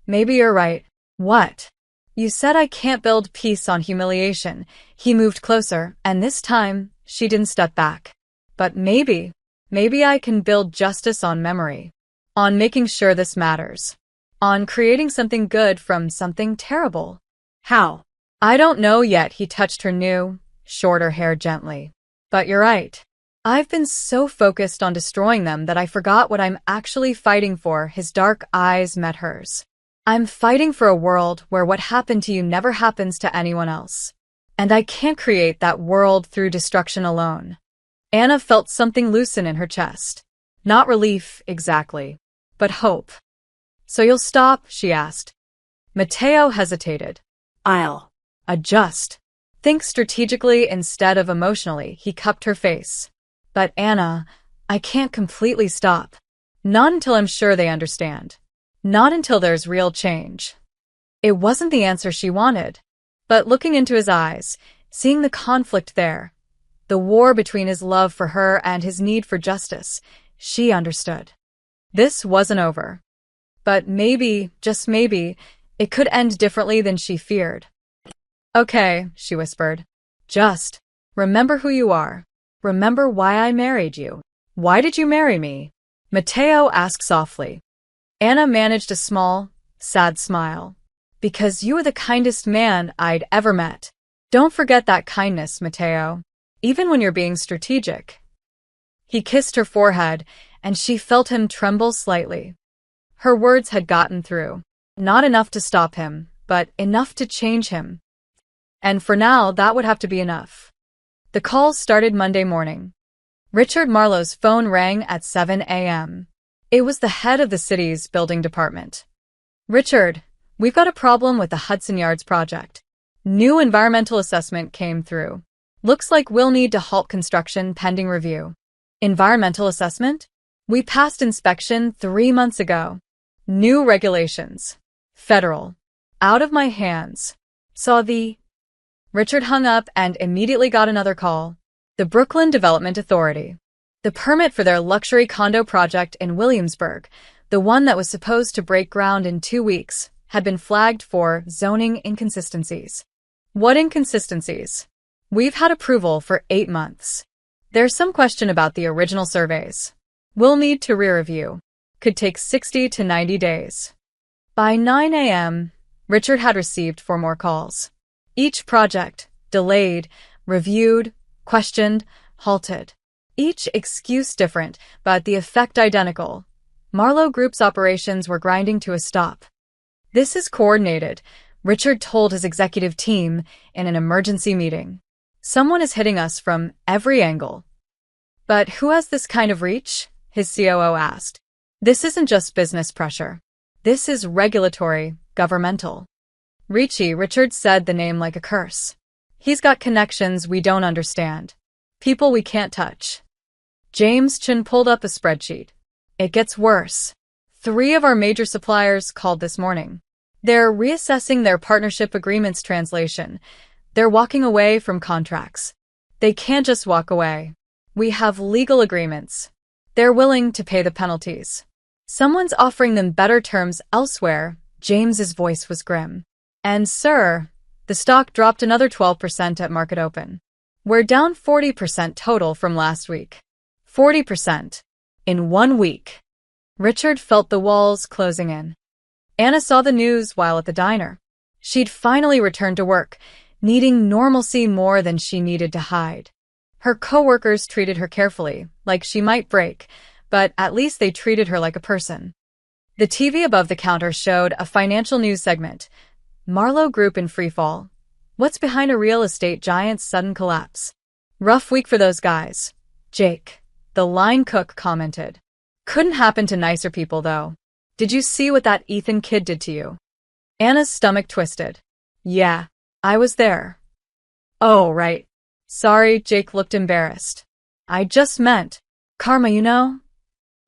maybe you're right. What? You said I can't build peace on humiliation. He moved closer, and this time, she didn't step back. But maybe I can build justice on memory. On making sure this matters. On creating something good from something terrible.
How?
I don't know yet, he touched her new, shorter hair gently. But you're right. I've been so focused on destroying them that I forgot what I'm actually fighting for. His dark eyes met hers. I'm fighting for a world where what happened to you never happens to anyone else. And I can't create that world through destruction alone. Anna felt something loosen in her chest. Not relief, exactly, but hope. So you'll stop? She asked. Mateo hesitated.
I'll
adjust. Think strategically instead of emotionally, he cupped her face. But Anna, I can't completely stop. Not until I'm sure they understand. Not until there's real change. It wasn't the answer she wanted. But looking into his eyes, seeing the conflict there, the war between his love for her and his need for justice, she understood. This wasn't over. But maybe, just maybe, it could end differently than she feared. Okay, she whispered. Just remember who you are. Remember why I married you. Why did you marry me? Mateo asked softly. Anna managed a small, sad smile. Because you were the kindest man I'd ever met. Don't forget that kindness, Mateo. Even when you're being strategic. He kissed her forehead, and she felt him tremble slightly. Her words had gotten through. Not enough to stop him, but enough to change him. And for now, that would have to be enough. The calls started Monday morning. Richard Marlowe's phone rang at 7 a.m. It was the head of the city's building department. Richard, we've got a problem with the Hudson Yards project. New environmental assessment came through. Looks like we'll need to halt construction pending review. Environmental assessment? We passed inspection 3 months ago. New regulations. Federal. Out of my hands. Saw the... Richard hung up and immediately got another call. The Brooklyn Development Authority. The permit for their luxury condo project in Williamsburg, the one that was supposed to break ground in 2 weeks, had been flagged for zoning inconsistencies. What inconsistencies? We've had approval for 8 months. There's some question about the original surveys. We'll need to re-review. Could take 60 to 90 days. By 9 a.m., Richard had received 4 more calls. Each project, delayed, reviewed, questioned, halted. Each excuse different, but the effect identical. Marlowe Group's operations were grinding to a stop. This is coordinated, Richard told his executive team in an emergency meeting. Someone is hitting us from every angle. But who has this kind of reach? His COO asked. This isn't just business pressure. This is regulatory, governmental. Richard said the name like a curse. He's got connections we don't understand. People we can't touch. James Chin pulled up a spreadsheet. It gets worse. 3 of our major suppliers called this morning. They're reassessing their partnership agreements translation. They're walking away from contracts. They can't just walk away. We have legal agreements. They're willing to pay the penalties. Someone's offering them better terms elsewhere. James's voice was grim. And sir, the stock dropped another 12% at market open. We're down 40% total from last week. 40%. In 1 week. Richard felt the walls closing in. Anna saw the news while at the diner. She'd finally returned to work, needing normalcy more than she needed to hide. Her coworkers treated her carefully, like she might break, but at least they treated her like a person. The TV above the counter showed a financial news segment. Marlowe Group in freefall. What's behind a real estate giant's sudden collapse? Rough week for those guys. Jake, the line cook, commented. Couldn't happen to nicer people, though. Did you see what that Ethan kid did to you? Anna's stomach twisted. Yeah, I was there. Oh, right. Sorry, Jake looked embarrassed. I just meant karma, you know?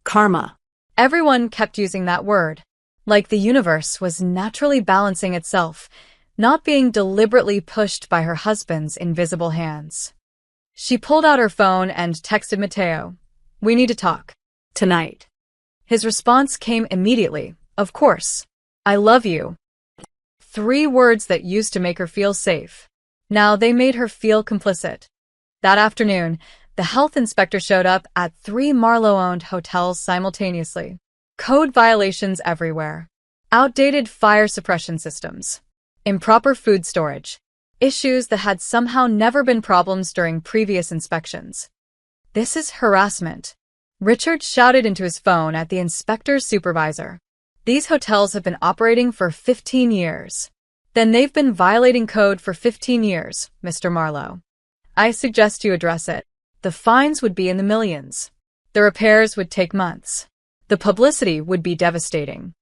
Karma.
Everyone kept using that word, like the universe was naturally balancing itself, not being deliberately pushed by her husband's invisible hands. She pulled out her phone and texted Matteo. We need to talk.
Tonight.
His response came immediately. Of course. I love you. 3 words that used to make her feel safe. Now they made her feel complicit. That afternoon, the health inspector showed up at 3 Marlowe-owned hotels simultaneously. Code violations everywhere. Outdated fire suppression systems. Improper food storage. Issues that had somehow never been problems during previous inspections. This is harassment. Richard shouted into his phone at the inspector's supervisor. These hotels have been operating for 15 years. Then they've been violating code for 15 years, Mr. Marlowe. I suggest you address it. The fines would be in the millions. The repairs would take months. The publicity would be devastating.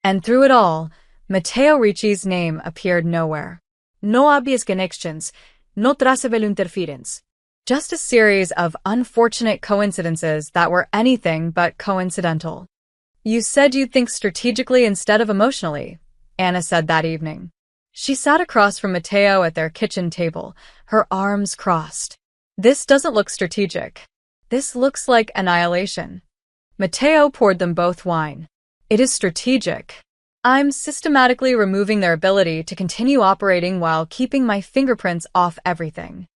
And through it all, Matteo Ricci's name appeared nowhere. No obvious connections, no traceable interference. Just a series of unfortunate coincidences that were anything but coincidental. You said you'd think strategically instead of emotionally, Anna said that evening. She sat across from Matteo at their kitchen table, her arms crossed. This doesn't look strategic. This looks like annihilation. Matteo poured them both wine. It is strategic. I'm systematically removing their ability to continue operating while keeping my fingerprints off everything.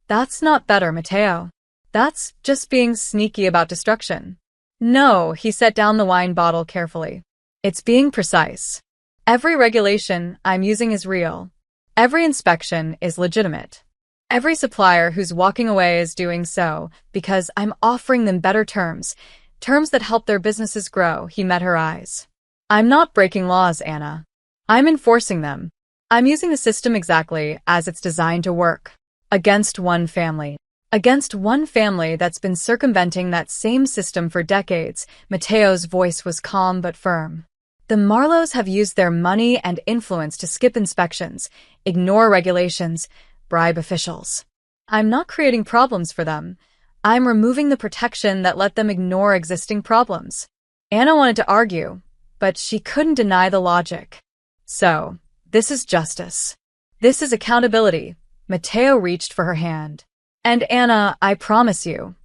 That's not better, Matteo. That's just being sneaky about destruction. No, he set down the wine bottle carefully. It's being precise. Every regulation I'm using is real. Every inspection is legitimate. Every supplier who's walking away is doing so because I'm offering them better terms that help their businesses grow. He met her eyes. I'm not breaking laws, Anna. I'm enforcing them. I'm using the system exactly as it's designed to work. Against one family. Against one family that's been circumventing that same system for decades. Matteo's voice was calm but firm. The Marlowes have used their money and influence to skip inspections, ignore regulations, bribe officials. I'm not creating problems for them. I'm removing the protection that let them ignore existing problems. Anna wanted to argue, but she couldn't deny the logic. So, this is justice. This is accountability. Matteo reached for her hand. And Anna, I promise you,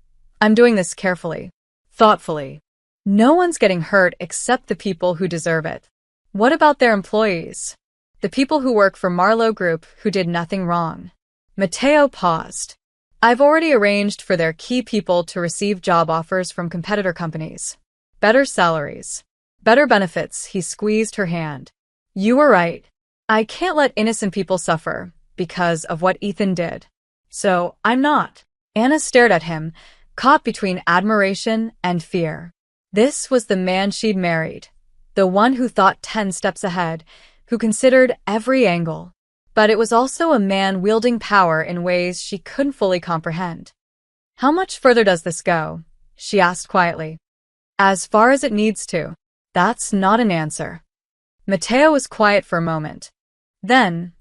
I'm doing this carefully, thoughtfully. No one's getting hurt except the people who deserve it. What about their employees? The people who work for Marlowe Group who did nothing wrong. Matteo paused. I've already arranged for their key people to receive job offers from competitor companies. Better salaries. Better benefits. He squeezed her hand. You were right. I can't let innocent people suffer because of what Ethan did. So, I'm not. Anna stared at him, caught between admiration and fear. This was the man she'd married. The one who thought 10 steps ahead, who considered every angle. But it was also a man wielding power in ways she couldn't fully comprehend. How much further does this go? She asked quietly. As far as it needs to. That's not an answer. Matteo was quiet for a moment. Then,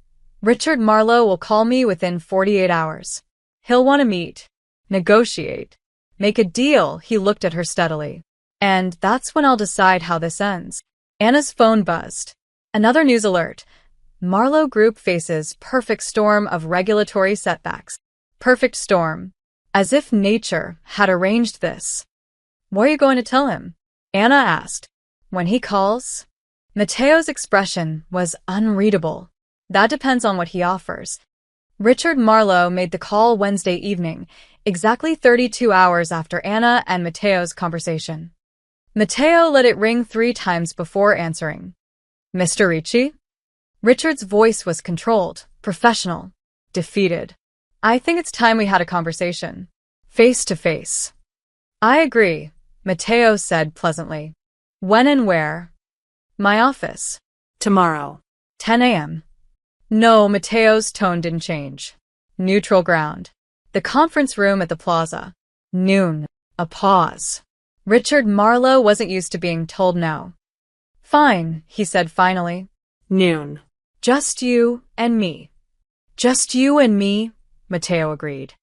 Richard Marlowe will call me within 48 hours. He'll want to meet, negotiate, make a deal. He looked at her steadily. And that's when I'll decide how this ends. Anna's phone buzzed. Another news alert. Marlowe Group faces perfect storm of regulatory setbacks. Perfect storm. As if nature had arranged this. What are you going to tell him? Anna asked. When he calls? Matteo's expression was unreadable. That depends on what he offers. Richard Marlowe made the call Wednesday evening, exactly 32 hours after Anna and Matteo's conversation. Matteo let it ring 3 times before answering. Mr. Ricci? Richard's voice was controlled, professional, defeated. I think it's time we had a conversation. Face to face. I agree, Matteo said pleasantly. When and where? My office.
Tomorrow.
10 a.m. No, Matteo's tone didn't change. Neutral ground. The conference room at the plaza. Noon. A pause. Richard Marlowe wasn't used to being told no. Fine, he said finally.
Noon.
Just you and me. Just you and me, Matteo agreed.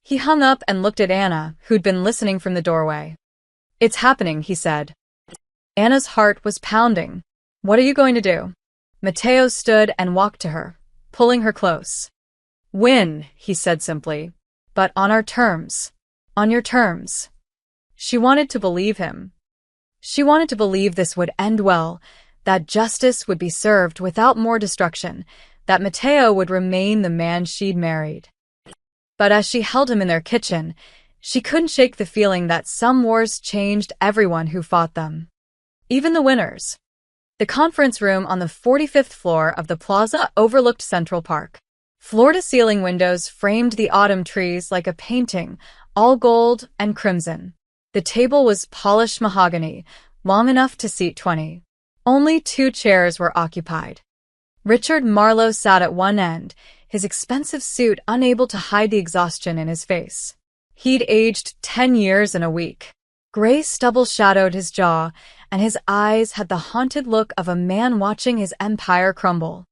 He hung up and looked at Anna, who'd been listening from the doorway. It's happening, he said. Anna's heart was pounding. What are you going to do? Matteo stood and walked to her, pulling her close. Win, he said simply. But on our terms. On your terms. She wanted to believe him. She wanted to believe this would end well, that justice would be served without more destruction, that Matteo would remain the man she'd married. But as she held him in their kitchen, she couldn't shake the feeling that some wars changed everyone who fought them. Even the winners. The conference room on the 45th floor of the plaza overlooked Central Park. Floor-to-ceiling windows framed the autumn trees like a painting, all gold and crimson. The table was polished mahogany, long enough to seat 20. Only 2 chairs were occupied. Richard Marlowe sat at one end, his expensive suit unable to hide the exhaustion in his face. He'd aged 10 years in a week. Gray stubble shadowed his jaw, and his eyes had the haunted look of a man watching his empire crumble.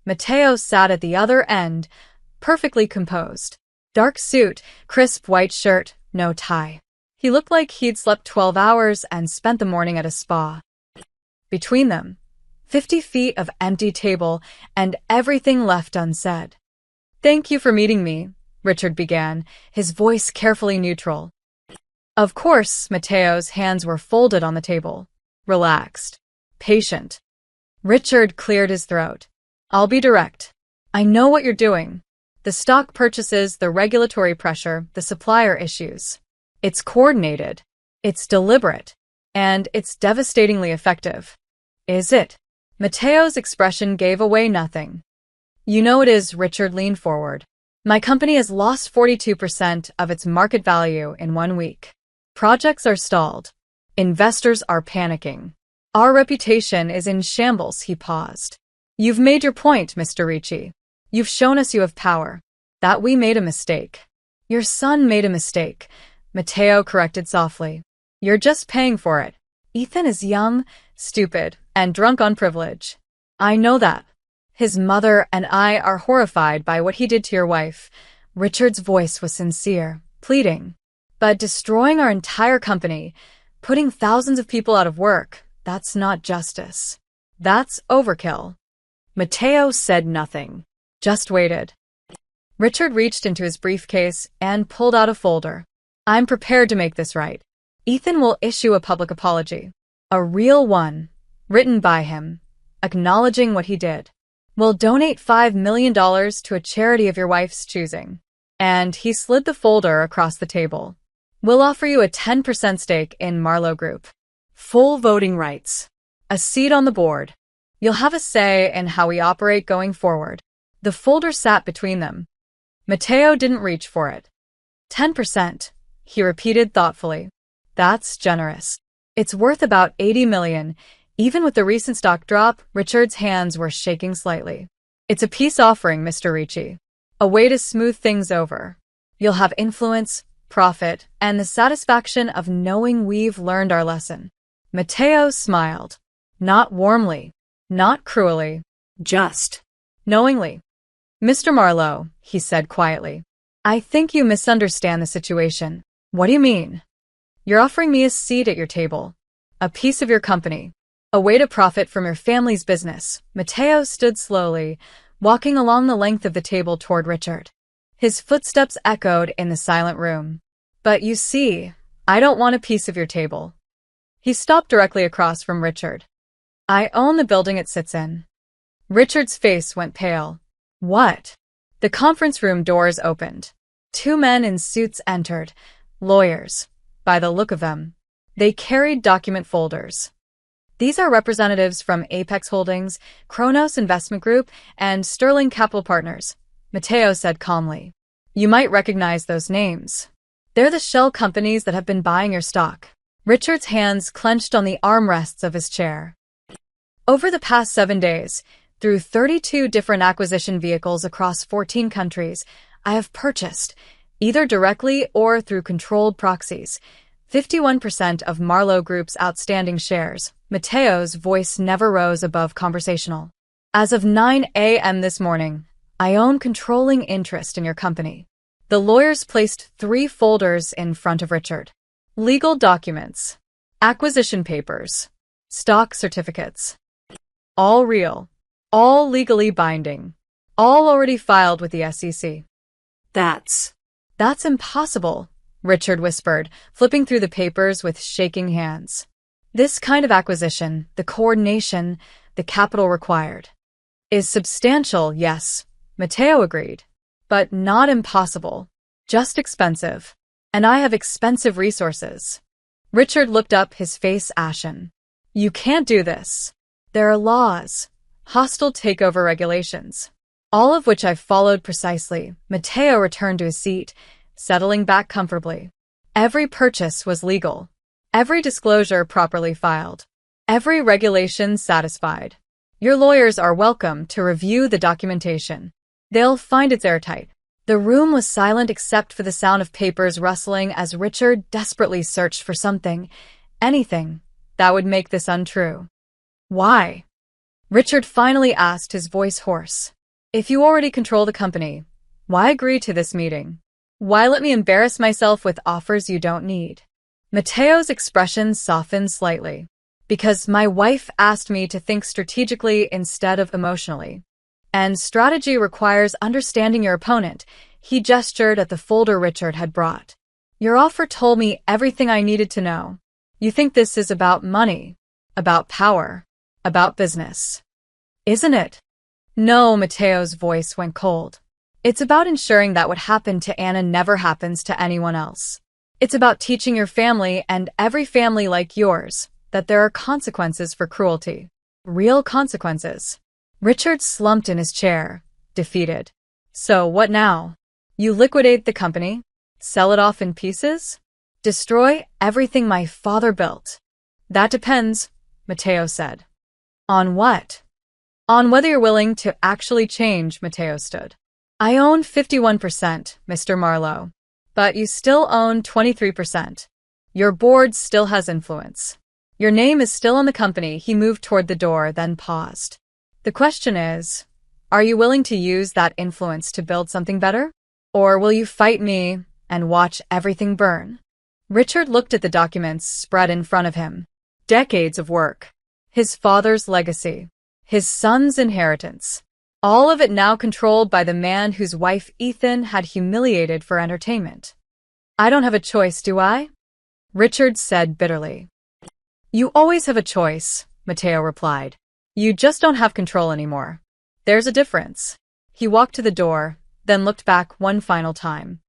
Matteo sat at the other end, perfectly composed. Dark suit, crisp white shirt, no tie. He looked like he'd slept 12 hours and spent the morning at a spa. Between them, 50 feet of empty table and everything left unsaid. Thank you for meeting me, Richard began, his voice carefully neutral. Of course, Matteo's hands were folded on the table. Relaxed. Patient. Richard cleared his throat. I'll be direct. I know what you're doing. The stock purchases, the regulatory pressure, the supplier issues. It's coordinated. It's deliberate. And it's devastatingly effective. Is it? Matteo's expression gave away nothing. You know it is, Richard leaned forward. My company has lost 42% of its market value in 1 week. Projects are stalled. Investors are panicking. Our reputation is in shambles, he paused. You've made your point, Mr. Ricci. You've shown us you have power. That we made a mistake. Your son made a mistake, Matteo corrected softly. You're just paying for it. Ethan is young, stupid, and drunk on privilege. I know that. His mother and I are horrified by what he did to your wife. Richard's voice was sincere, pleading. But destroying our entire company, putting thousands of people out of work, that's not justice. That's overkill. Matteo said nothing, just waited. Richard reached into his briefcase and pulled out a folder. I'm prepared to make this right. Ethan will issue a public apology. A real one, written by him, acknowledging what he did. We'll donate $5 million to a charity of your wife's choosing. And he slid the folder across the table. We'll offer you a 10% stake in Marlowe Group. Full voting rights. A seat on the board. You'll have a say in how we operate going forward. The folder sat between them. Matteo didn't reach for it. 10%, he repeated thoughtfully. That's generous. It's worth about $80 million. Even with the recent stock drop, Richard's hands were shaking slightly. It's a peace offering, Mr. Ricci. A way to smooth things over. You'll have influence, profit, and the satisfaction of knowing we've learned our lesson. Matteo smiled. Not warmly. Not cruelly. Just. Knowingly. Mr. Marlowe, he said quietly. I think you misunderstand the situation. What do you mean? You're offering me a seat at your table. A piece of your company. A way to profit from your family's business. Matteo stood slowly, walking along the length of the table toward Richard. His footsteps echoed in the silent room. But you see, I don't want a piece of your table. He stopped directly across from Richard. I own the building it sits in. Richard's face went pale. What? The conference room doors opened. 2 men in suits entered. Lawyers, by the look of them. They carried document folders. These are representatives from Apex Holdings, Kronos Investment Group, and Sterling Capital Partners, Matteo said calmly. You might recognize those names. They're the shell companies that have been buying your stock. Richard's hands clenched on the armrests of his chair. Over the past 7 days, through 32 different acquisition vehicles across 14 countries, I have purchased, either directly or through controlled proxies, 51% of Marlowe Group's outstanding shares. Matteo's voice never rose above conversational. As of 9 a.m. this morning, I own controlling interest in your company. The lawyers placed 3 folders in front of Richard. Legal documents, acquisition papers, stock certificates. All real, all legally binding, all already filed with the SEC. That's impossible, Richard whispered, flipping through the papers with shaking hands. This kind of acquisition, the coordination, the capital required, is substantial, yes, Matteo agreed, but not impossible, just expensive. And I have expensive resources. Richard looked up, his face ashen. You can't do this. There are laws, hostile takeover regulations, all of which I've followed precisely. Matteo returned to his seat, settling back comfortably. Every purchase was legal. Every disclosure properly filed. Every regulation satisfied. Your lawyers are welcome to review the documentation. They'll find it's airtight. The room was silent except for the sound of papers rustling as Richard desperately searched for something, anything, that would make this untrue. Why? Richard finally asked, his voice hoarse. If you already control the company, why agree to this meeting? Why let me embarrass myself with offers you don't need? Matteo's expression softened slightly. Because my wife asked me to think strategically instead of emotionally. And strategy requires understanding your opponent. He gestured at the folder Richard had brought. Your offer told me everything I needed to know. You think this is about money, about power, about business. Isn't it? No, Matteo's voice went cold. It's about ensuring that what happened to Anna never happens to anyone else. It's about teaching your family and every family like yours that there are consequences for cruelty. Real consequences. Richard slumped in his chair, defeated. So what now? You liquidate the company? Sell it off in pieces? Destroy everything my father built? That depends, Matteo said. On what? On whether you're willing to actually change, Matteo stood. I own 51%, Mr. Marlowe. But you still own 23%. Your board still has influence. Your name is still on the company. He moved toward the door, then paused. The question is, are you willing to use that influence to build something better? Or will you fight me and watch everything burn? Richard looked at the documents spread in front of him. Decades of work. His father's legacy. His son's inheritance. All of it now controlled by the man whose wife Ethan had humiliated for entertainment. I don't have a choice, do I? Richard said bitterly. You always have a choice, Matteo replied. You just don't have control anymore. There's a difference. He walked to the door, then looked back one final time.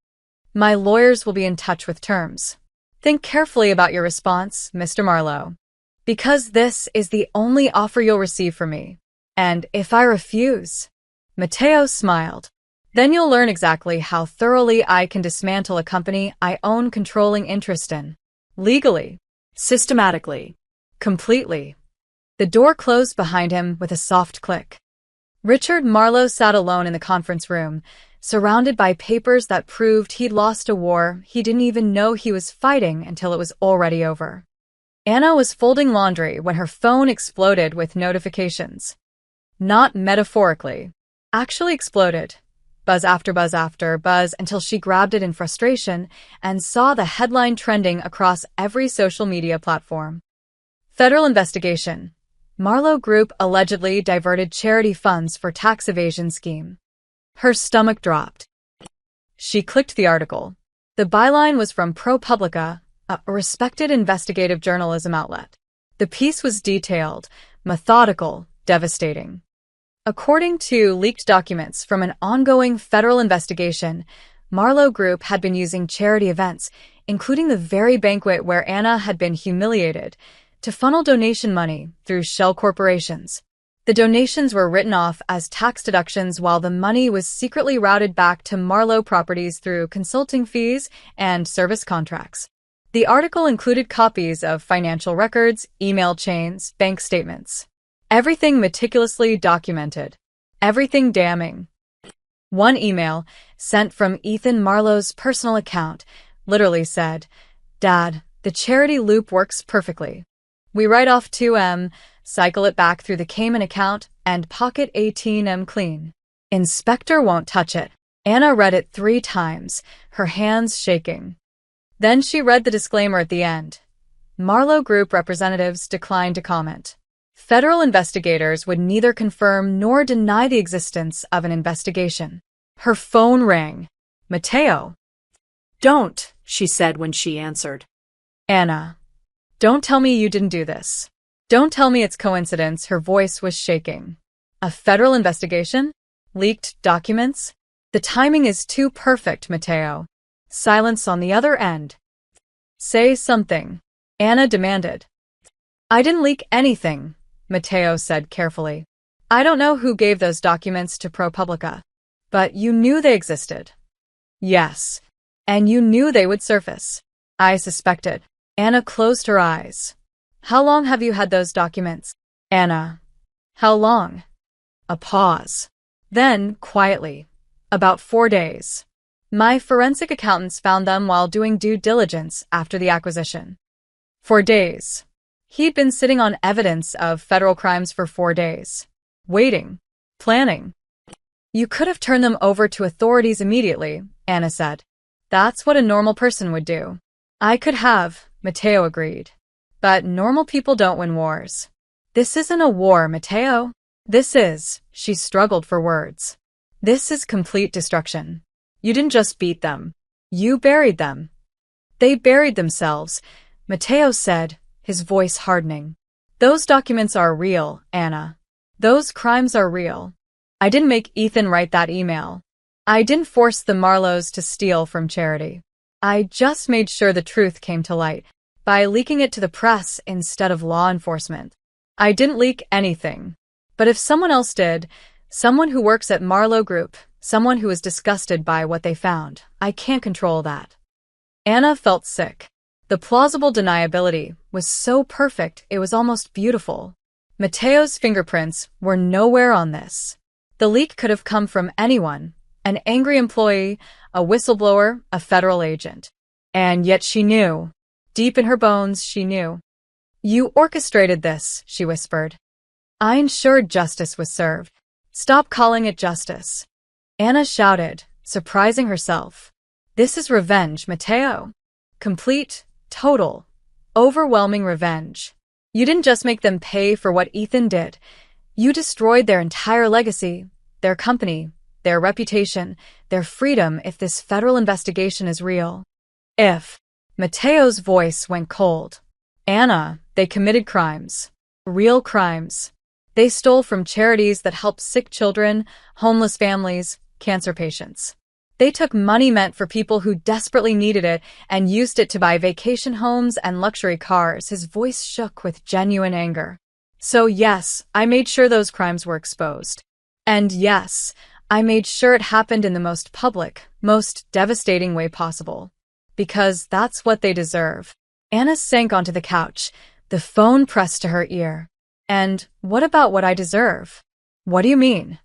My lawyers will be in touch with terms. Think carefully about your response, Mr. Marlowe. Because this is the only offer you'll receive from me. And if I refuse, Matteo smiled. Then you'll learn exactly how thoroughly I can dismantle a company I own controlling interest in. Legally. Systematically. Completely. The door closed behind him with a soft click. Richard Marlowe sat alone in the conference room, surrounded by papers that proved he'd lost a war he didn't even know he was fighting until it was already over. Anna was folding laundry when her phone exploded with notifications. Not metaphorically. Actually exploded. Buzz after buzz until she grabbed it in frustration and saw the headline trending across every social media platform. Federal investigation. Marlowe Group allegedly diverted charity funds for tax evasion scheme. Her stomach dropped. She clicked the article. The byline was from ProPublica, a respected investigative journalism outlet. The piece was detailed, methodical, devastating. According to leaked documents from an ongoing federal investigation, Marlowe Group had been using charity events, including the very banquet where Anna had been humiliated, to funnel donation money through shell corporations. The donations were written off as tax deductions while the money was secretly routed back to Marlowe Properties through consulting fees and service contracts. The article included copies of financial records, email chains, bank statements. Everything meticulously documented. Everything damning. One email, sent from Ethan Marlowe's personal account, literally said, "Dad, The charity loop works perfectly. We write off 2M, cycle it back through the Cayman account, and pocket 18M clean. Inspector won't touch it. Anna read it 3 times, her hands shaking. Then she read the disclaimer at the end. Marlowe Group representatives declined to comment. Federal investigators would neither confirm nor deny the existence of an investigation. Her phone rang. Mateo.
Don't, she said when she answered.
Anna. Don't tell me you didn't do this. Don't tell me it's coincidence. Her voice was shaking. A federal investigation? Leaked documents? The timing is too perfect, Mateo. Silence on the other end. Say something, Anna demanded. I didn't leak anything, Mateo said carefully. I don't know who gave those documents to ProPublica, but you knew they existed. Yes, and you knew they would surface. I suspected. Anna closed her eyes. How long have you had those documents? Anna. How long? A pause. Then, quietly. About 4 days. My forensic accountants found them while doing due diligence after the acquisition. 4 days. He'd been sitting on evidence of federal crimes for 4 days. Waiting. Planning. You could have turned them over to authorities immediately, Anna said. That's what a normal person would do. I could have, Mateo agreed. But normal people don't win wars. This isn't a war, Mateo. This is, she struggled for words. This is complete destruction. You didn't just beat them. You buried them. They buried themselves, Mateo said, his voice hardening. Those documents are real, Anna. Those crimes are real. I didn't make Ethan write that email. I didn't force the Marlowes to steal from charity. I just made sure the truth came to light by leaking it to the press instead of law enforcement. I didn't leak anything. But if someone else did, someone who works at Marlowe Group, someone who is disgusted by what they found, I can't control that. Anna felt sick. The plausible deniability was so perfect it was almost beautiful. Mateo's fingerprints were nowhere on this. The leak could have come from anyone, an angry employee, a whistleblower, a federal agent. And yet she knew. Deep in her bones, she knew. You orchestrated this, she whispered. I ensured justice was served. Stop calling it justice. Anna shouted, surprising herself. This is revenge, Mateo. Complete, total, overwhelming revenge. You didn't just make them pay for what Ethan did. You destroyed their entire legacy, their company, their reputation, their freedom if this federal investigation is real. If. Mateo's voice went cold. Anna, they committed crimes. Real crimes. They stole from charities that help sick children, homeless families, cancer patients. They took money meant for people who desperately needed it and used it to buy vacation homes and luxury cars. His voice shook with genuine anger. So yes, I made sure those crimes were exposed. And yes, I made sure it happened in the most public, most devastating way possible. Because that's what they deserve. Anna sank onto the couch, the phone pressed to her ear. And what about what I deserve? What do you mean?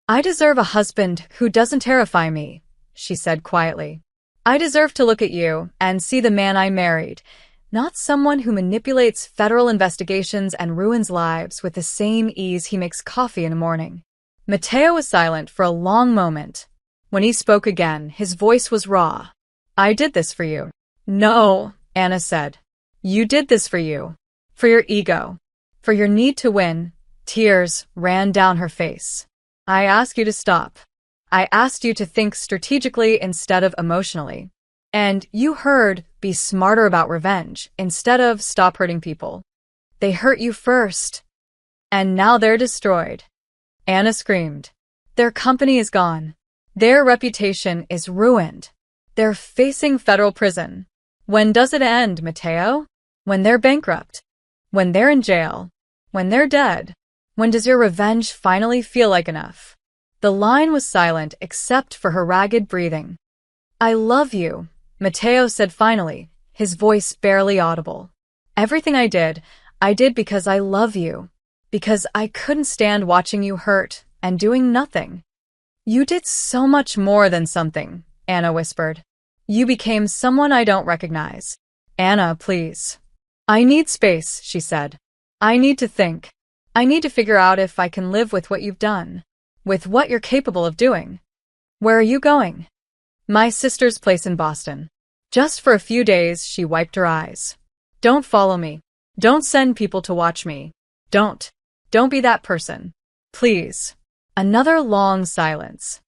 I deserve a husband who doesn't terrify me, she said quietly. I deserve to look at you and see the man I married, not someone who manipulates federal investigations and ruins lives with the same ease he makes coffee in the morning. Mateo was silent for a long moment. When he spoke again, his voice was raw. I did this for you. No, Anna said. You did this for you. For your ego. For your need to win. Tears ran down her face. I asked you to stop. I asked you to think strategically instead of emotionally. And you heard, be smarter about revenge instead of stop hurting people. They hurt you first. And now they're destroyed. Anna screamed. Their company is gone. Their reputation is ruined. They're facing federal prison. When does it end, Mateo? When they're bankrupt. When they're in jail. When they're dead. When does your revenge finally feel like enough? The line was silent except for her ragged breathing. I love you, Mateo said finally, his voice barely audible. Everything I did because I love you. Because I couldn't stand watching you hurt and doing nothing. You did so much more than something, Anna whispered. You became someone I don't recognize. Anna, please. I need space, she said. I need to think. I need to figure out if I can live with what you've done. With what you're capable of doing. Where are you going? My sister's place in Boston. Just for a few days, she wiped her eyes. Don't follow me. Don't send people to watch me. Don't be that person. Please. Another long silence.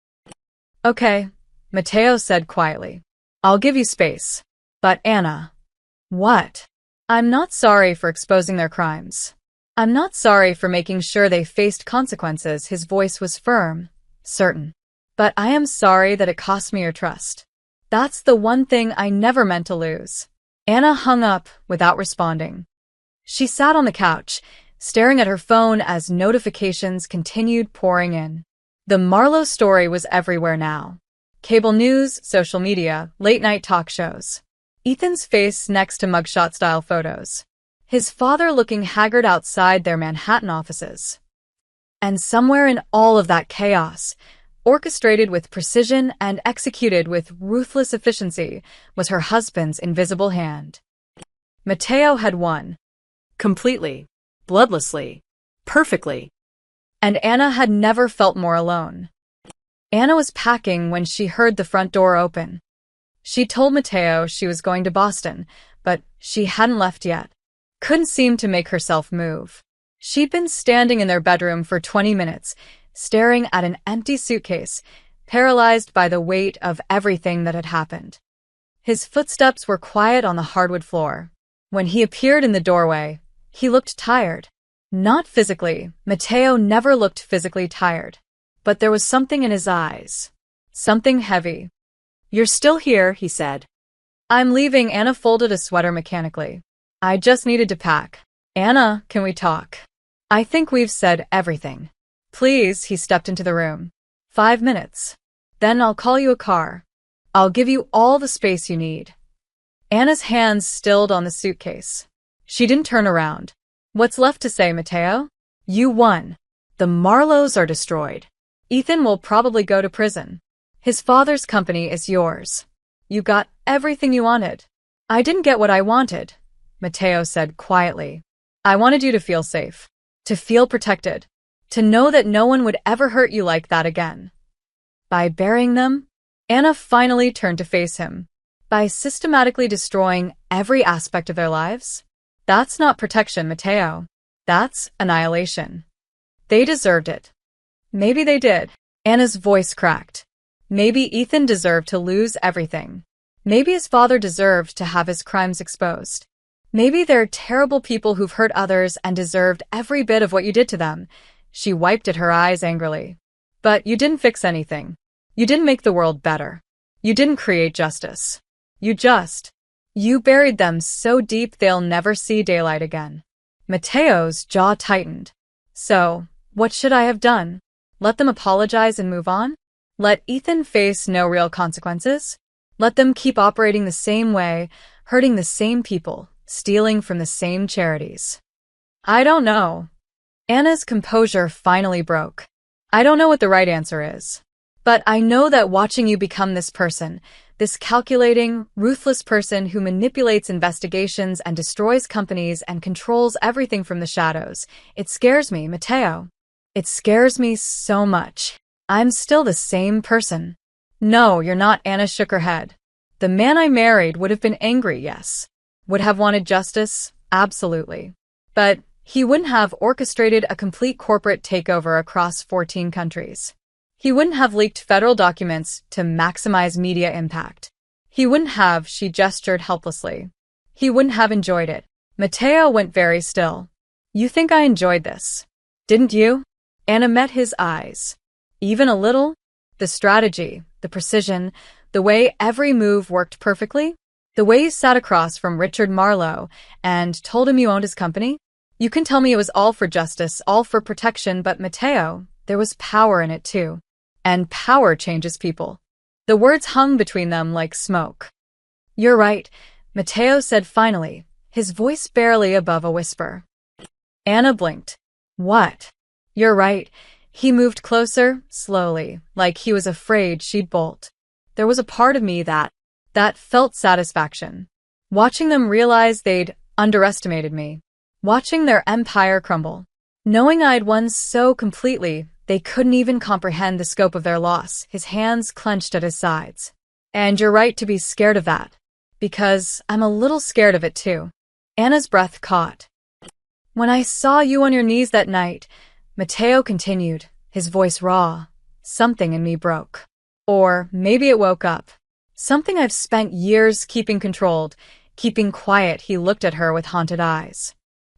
Okay, Matteo said quietly. I'll give you space. But Anna. What? I'm not sorry for exposing their crimes. I'm not sorry for making sure they faced consequences. His voice was firm, certain. But I am sorry that it cost me your trust. That's the one thing I never meant to lose. Anna hung up without responding. She sat on the couch, staring at her phone as notifications continued pouring in. The Marlowe story was everywhere now. Cable news, social media, late-night talk shows. Ethan's face next to mugshot-style photos. His father looking haggard outside their Manhattan offices. And somewhere in all of that chaos, orchestrated with precision and executed with ruthless efficiency, was her husband's invisible hand. Matteo had won. Completely. Bloodlessly. Perfectly. And Anna had never felt more alone. Anna was packing when she heard the front door open. She told Matteo she was going to Boston, but she hadn't left yet. Couldn't seem to make herself move. She'd been standing in their bedroom for 20 minutes, staring at an empty suitcase, paralyzed by the weight of everything that had happened. His footsteps were quiet on the hardwood floor. When he appeared in the doorway, he looked tired. Not physically. Matteo never looked physically tired. But there was something in his eyes. Something heavy. You're still here, he said. I'm leaving. Anna folded a sweater mechanically. I just needed to pack. Anna, can we talk? I think we've said everything. Please, he stepped into the room. 5 minutes. Then I'll call you a car. I'll give you all the space you need. Anna's hands stilled on the suitcase. She didn't turn around. What's left to say, Matteo? You won. The Marlowes are destroyed. Ethan will probably go to prison. His father's company is yours. You got everything you wanted. I didn't get what I wanted, Matteo said quietly. I wanted you to feel safe. To feel protected. To know that no one would ever hurt you like that again. By burying them, Anna finally turned to face him. By systematically destroying every aspect of their lives? That's not protection, Matteo. That's annihilation. They deserved it. Maybe they did. Anna's voice cracked. Maybe Ethan deserved to lose everything. Maybe his father deserved to have his crimes exposed. Maybe they're terrible people who've hurt others and deserved every bit of what you did to them. She wiped at her eyes angrily. But you didn't fix anything. You didn't make the world better. You didn't create justice. You buried them so deep they'll never see daylight again. Matteo's jaw tightened. So, what should I have done? Let them apologize and move on? Let Ethan face no real consequences? Let them keep operating the same way, hurting the same people, stealing from the same charities? I don't know. Anna's composure finally broke. I don't know what the right answer is. But I know that watching you become this person, this calculating, ruthless person who manipulates investigations and destroys companies and controls everything from the shadows, it scares me, Matteo. It scares me so much. I'm still the same person. No, you're not. Anna shook her head. The man I married would have been angry, yes. Would have wanted justice, absolutely. But he wouldn't have orchestrated a complete corporate takeover across 14 countries. He wouldn't have leaked federal documents to maximize media impact. He wouldn't have, she gestured helplessly. He wouldn't have enjoyed it. Matteo went very still. You think I enjoyed this? Didn't you? Anna met his eyes. Even a little? The strategy, the precision, the way every move worked perfectly? The way you sat across from Richard Marlowe and told him you owned his company? You can tell me it was all for justice, all for protection, but Matteo, there was power in it too. And power changes people. The words hung between them like smoke. You're right, Matteo said finally, his voice barely above a whisper. Anna blinked. What? You're right. He moved closer, slowly, like he was afraid she'd bolt. There was a part of me that felt satisfaction. watching them realize they'd underestimated me, watching their empire crumble, knowing I'd won so completely they couldn't even comprehend the scope of their loss. His hands clenched at his sides. And you're right to be scared of that, because I'm a little scared of it too. Anna's breath caught. When I saw you on your knees that night, Matteo continued, his voice raw, something in me broke. Or maybe it woke up. Something I've spent years keeping controlled, keeping quiet. He looked at her with haunted eyes.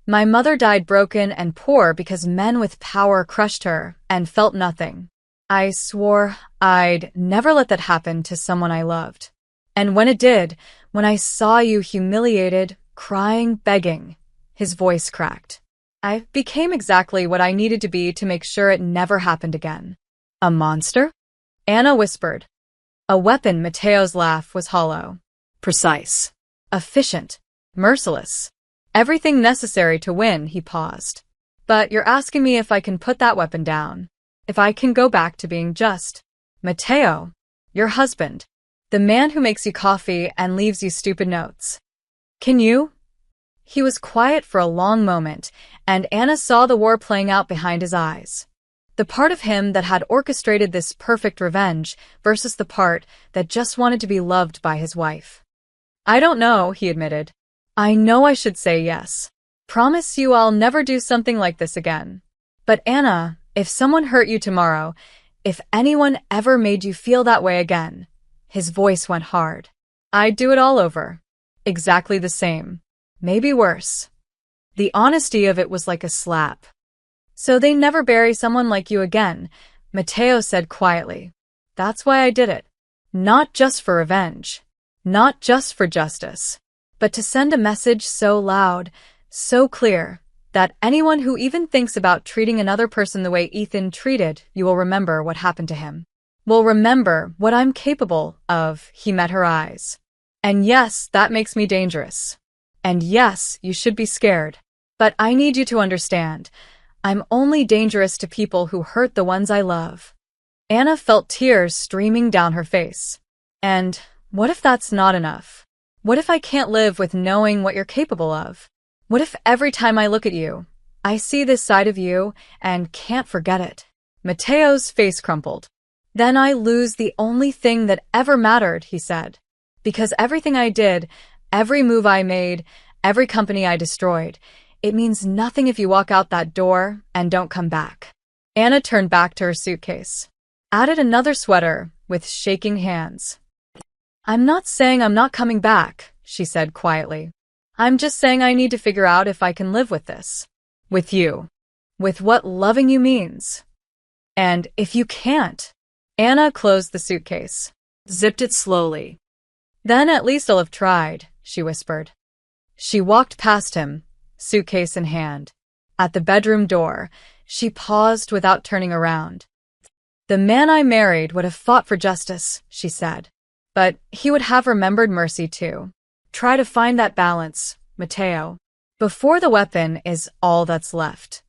My mother died broken and poor because men with power crushed her and felt nothing. I swore I'd never let that happen to someone I loved. And when it did, when I saw you humiliated, crying, begging, his voice cracked. I became exactly what I needed to be to make sure it never happened again. A monster? Anna whispered. A weapon. Matteo's laugh was hollow.
Precise.
Efficient. Merciless. Everything necessary to win. He paused. But you're asking me if I can put that weapon down. If I can go back to being just. Matteo, your husband. The man who makes you coffee and leaves you stupid notes. Can you? He was quiet for a long moment, and Anna saw the war playing out behind his eyes. The part of him that had orchestrated this perfect revenge versus the part that just wanted to be loved by his wife. I don't know, he admitted. I know I should say yes. Promise you I'll never do something like this again. But Anna, if someone hurt you tomorrow, if anyone ever made you feel that way again, his voice went hard. I'd do it all over. Exactly the same. Maybe worse. The honesty of it was like a slap. So they never bury someone like you again, Matteo said quietly. That's why I did it. Not just for revenge. Not just for justice. But to send a message so loud, so clear, that anyone who even thinks about treating another person the way Ethan treated you will remember what happened to him. Will remember what I'm capable of. He met her eyes. And yes, that makes me dangerous. And yes, you should be scared. But I need you to understand, I'm only dangerous to people who hurt the ones I love. Anna felt tears streaming down her face. And what if that's not enough? What if I can't live with knowing what you're capable of? What if every time I look at you, I see this side of you and can't forget it? Matteo's face crumpled. Then I lose the only thing that ever mattered, he said. Because everything I did, every move I made, every company I destroyed, it means nothing if you walk out that door and don't come back. Anna turned back to her suitcase. Added another sweater with shaking hands. I'm not saying I'm not coming back, she said quietly. I'm just saying I need to figure out if I can live with this. With you. With what loving you means. And if you can't. Anna closed the suitcase.
Zipped it slowly.
Then at least I'll have tried, she whispered. She walked past him, suitcase in hand. At the bedroom door, she paused without turning around. The man I married would have fought for justice, she said. But he would have remembered mercy too. Try to find that balance, Matteo, before the weapon is all that's left.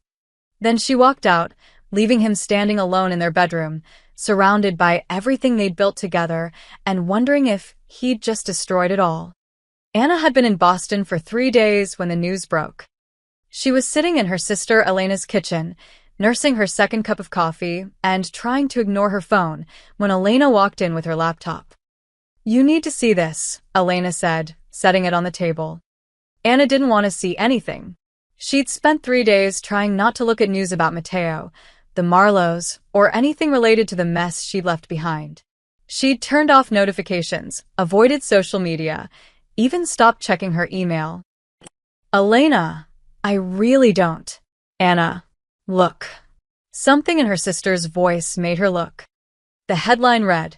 Then she walked out, leaving him standing alone in their bedroom, surrounded by everything they'd built together and wondering if he'd just destroyed it all. Anna had been in Boston for 3 days when the news broke. She was sitting in her sister Elena's kitchen, nursing her second cup of coffee and trying to ignore her phone when Elena walked in with her laptop. You need to see this, Elena said, setting it on the table. Anna didn't want to see anything. She'd spent 3 days trying not to look at news about Matteo, the Marlowes, or anything related to the mess she'd left behind. She'd turned off notifications, avoided social media, even stopped checking her email. Elena, I really don't. Anna, look. Something in her sister's voice made her look. The headline read,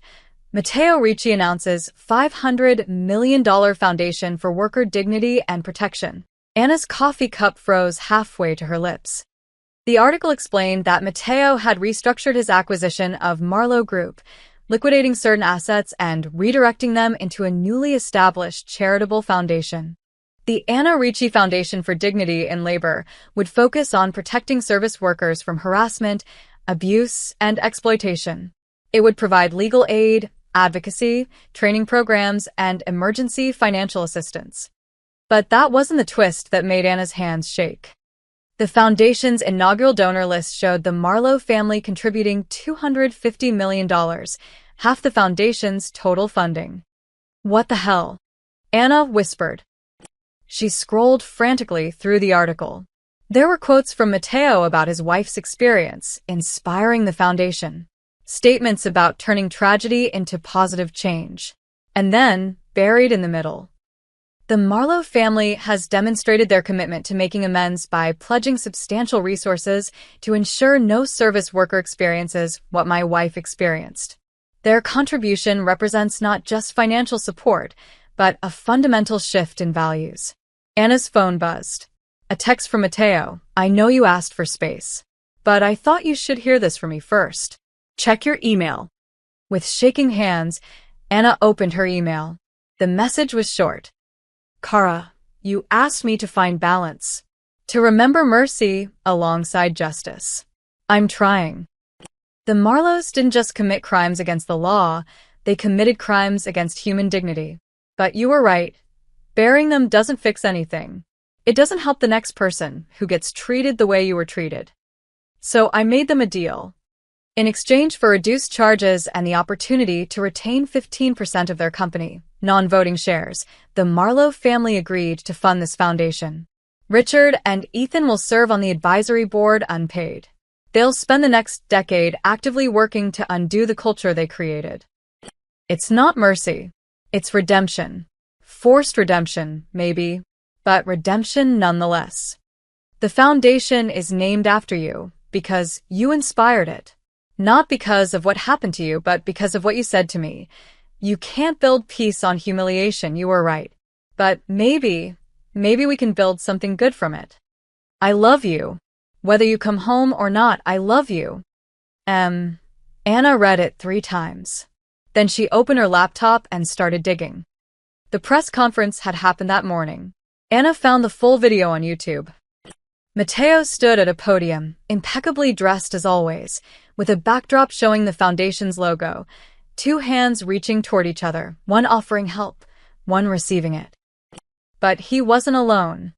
Matteo Ricci announces $500 million foundation for worker dignity and protection. Anna's coffee cup froze halfway to her lips. The article explained that Matteo had restructured his acquisition of Marlowe Group, liquidating certain assets and redirecting them into a newly established charitable foundation. The Anna Ricci Foundation for Dignity in Labor would focus on protecting service workers from harassment, abuse, and exploitation. It would provide legal aid, advocacy, training programs, and emergency financial assistance. But that wasn't the twist that made Anna's hands shake. The foundation's inaugural donor list showed the Marlowe family contributing $250 million, half the foundation's total funding. What the hell? Anna whispered. She scrolled frantically through the article. There were quotes from Matteo about his wife's experience, inspiring the foundation. Statements about turning tragedy into positive change. And then, buried in the middle, the Marlowe family has demonstrated their commitment to making amends by pledging substantial resources to ensure no service worker experiences what my wife experienced. Their contribution represents not just financial support, but a fundamental shift in values. Anna's phone buzzed. A text from Matteo. I know you asked for space, but I thought you should hear this from me first.
Check your email.
With shaking hands, Anna opened her email. The message was short. Kara, you asked me to find balance, to remember mercy alongside justice. I'm trying. The Marlowes didn't just commit crimes against the law, they committed crimes against human dignity. But you were right. Burying them doesn't fix anything. It doesn't help the next person who gets treated the way you were treated. So I made them a deal. In exchange for reduced charges and the opportunity to retain 15% of their company, non-voting shares, the Marlowe family agreed to fund this foundation. Richard and Ethan will serve on the advisory board unpaid. They'll spend the next decade actively working to undo the culture they created. It's not mercy. It's redemption. Forced redemption, maybe, but redemption nonetheless. The foundation is named after you because you inspired it. Not because of what happened to you, but because of what you said to me. You can't build peace on humiliation, you were right. But maybe we can build something good from it. I love you. Whether you come home or not, I love you. Anna read it 3 times. Then she opened her laptop and started digging. The press conference had happened that morning. Anna found the full video on YouTube. Matteo stood at a podium, impeccably dressed as always, with a backdrop showing the foundation's logo, 2 hands reaching toward each other, one offering help, one receiving it. But he wasn't alone.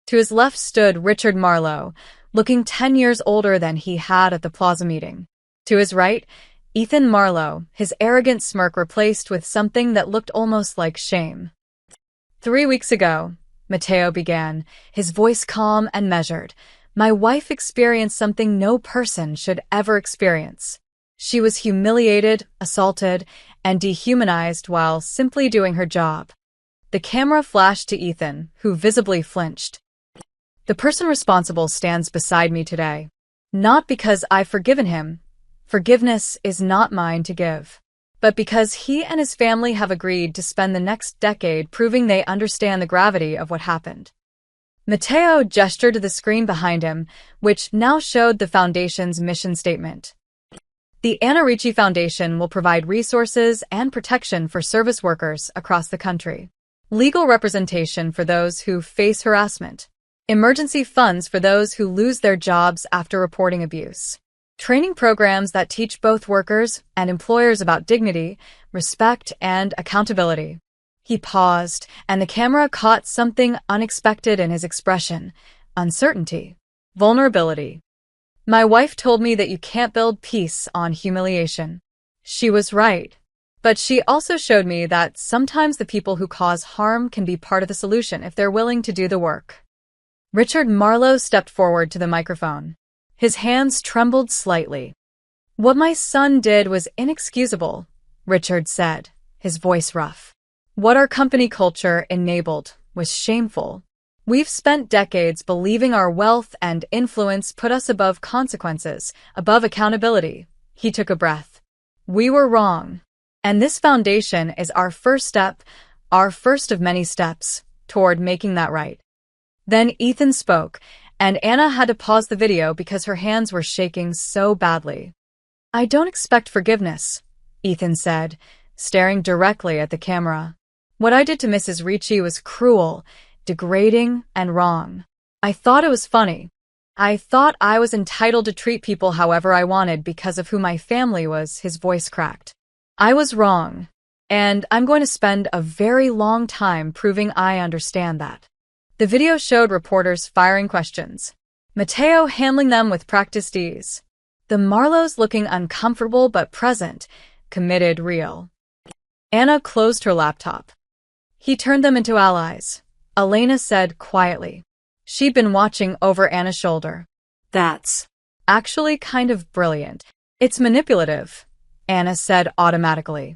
To his left stood Richard Marlowe, looking 10 years older than he had at the plaza meeting. To his right, Ethan Marlowe, his arrogant smirk replaced with something that looked almost like shame. 3 weeks ago, Matteo began, his voice calm and measured, my wife experienced something no person should ever experience. She was humiliated, assaulted, and dehumanized while simply doing her job. The camera flashed to Ethan, who visibly flinched. The person responsible stands beside me today. Not because I've forgiven him. Forgiveness is not mine to give. But because he and his family have agreed to spend the next decade proving they understand the gravity of what happened. Matteo gestured to the screen behind him, which now showed the Foundation's mission statement. The Anna Ricci Foundation will provide resources and protection for service workers across the country. Legal representation for those who face harassment. Emergency funds for those who lose their jobs after reporting abuse. Training programs that teach both workers and employers about dignity, respect, and accountability. He paused, and the camera caught something unexpected in his expression. Uncertainty. Vulnerability. My wife told me that you can't build peace on humiliation. She was right. But she also showed me that sometimes the people who cause harm can be part of the solution if they're willing to do the work. Richard Marlowe stepped forward to the microphone. His hands trembled slightly. What my son did was inexcusable, Richard said, his voice rough. What our company culture enabled was shameful. We've spent decades believing our wealth and influence put us above consequences, above accountability. He took a breath. We were wrong. And this foundation is our first step, our first of many steps, toward making that right. Then Ethan spoke, and Anna had to pause the video because her hands were shaking so badly. I don't expect forgiveness, Ethan said, staring directly at the camera. What I did to Mrs. Ricci was cruel, degrading, and wrong. I thought it was funny. I thought I was entitled to treat people however I wanted because of who my family was, his voice cracked. I was wrong. And I'm going to spend a very long time proving I understand that. The video showed reporters firing questions, Mateo handling them with practiced ease. The Marlowes looking uncomfortable but present, committed, real. Anna closed her laptop. He turned them into allies, Elena said quietly. She'd been watching over Anna's shoulder.
That's
actually kind of brilliant. It's manipulative, Anna said automatically.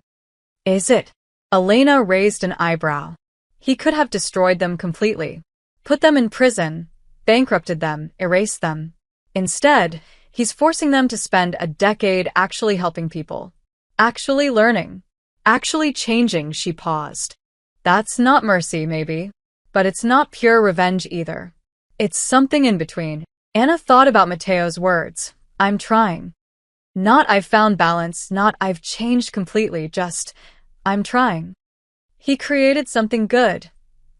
Is it? Elena raised an eyebrow. He could have destroyed them completely, put them in prison, bankrupted them, erased them. Instead, he's forcing them to spend a decade actually helping people, actually learning, actually changing. She paused. That's not mercy, maybe, but it's not pure revenge either. It's something in between. Anna thought about Mateo's words. I'm trying. Not I've found balance, not I've changed completely, just I'm trying. He created something good,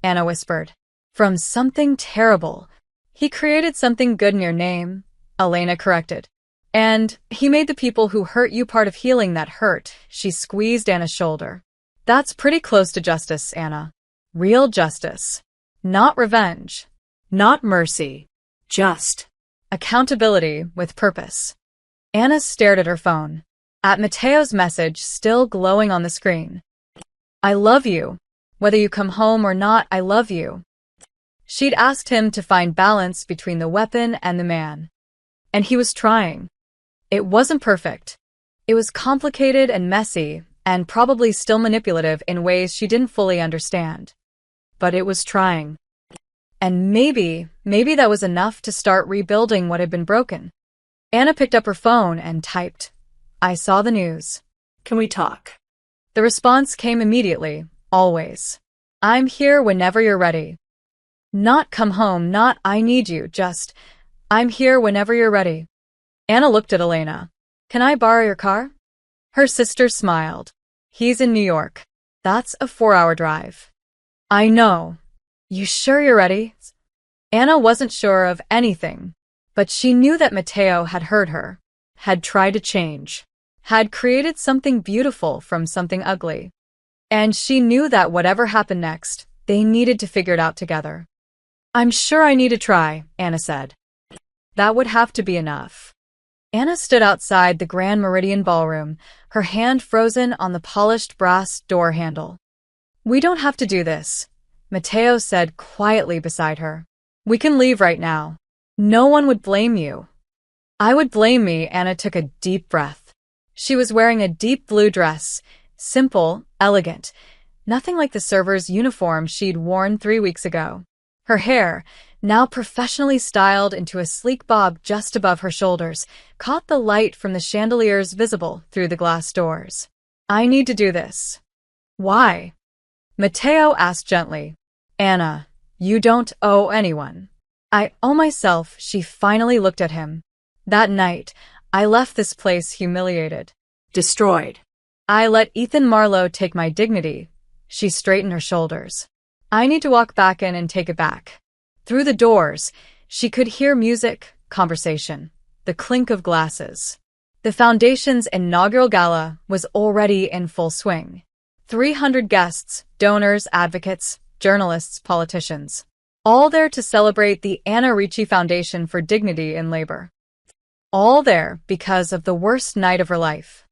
Anna whispered. From something terrible. He created something good in your name, Elena corrected. And he made the people who hurt you part of healing that hurt. She squeezed Anna's shoulder. That's pretty close to justice, Anna. Real justice. Not revenge.
not mercy. Just
accountability with purpose. Anna stared at her phone, at Mateo's message still glowing on the screen. I love you. Whether you come home or not, I love you. She'd asked him to find balance between the weapon and the man. And he was trying. It wasn't perfect. It was complicated and messy, and probably still manipulative in ways she didn't fully understand. But it was trying. And maybe that was enough to start rebuilding what had been broken. Anna picked up her phone and typed, I saw the news.
Can we talk?
The response came immediately, always. I'm here whenever you're ready. Not come home, not I need you, just I'm here whenever you're ready. Anna looked at Elena. Can I borrow your car? Her sister smiled. He's in New York. That's a 4-hour drive. I know. You sure you're ready? Anna wasn't sure of anything, but she knew that Mateo had heard her, had tried to change, had created something beautiful from something ugly. And she knew that whatever happened next, they needed to figure it out together. I'm sure I need to try, Anna said. That would have to be enough. Anna stood outside the Grand Meridian Ballroom, her hand frozen on the polished brass door handle. We don't have to do this, Mateo said quietly beside her. We can leave right now. No one would blame you. I would blame me. Anna took a deep breath. She was wearing a deep blue dress, simple, elegant, nothing like the server's uniform she'd worn 3 weeks ago. Her hair, now professionally styled into a sleek bob just above her shoulders, caught the light from the chandeliers visible through the glass doors. I need to do this. Why? Mateo asked gently. Anna, you don't owe anyone. I owe myself. She finally looked at him. That night, I left this place humiliated.
Destroyed.
I let Ethan Marlowe take my dignity. She straightened her shoulders. I need to walk back in and take it back. Through the doors, she could hear music, conversation, the clink of glasses. The Foundation's inaugural gala was already in full swing. 300 guests, donors, advocates, journalists, politicians, all there to celebrate the Anna Ricci Foundation for Dignity in Labor. All there because of the worst night of her life.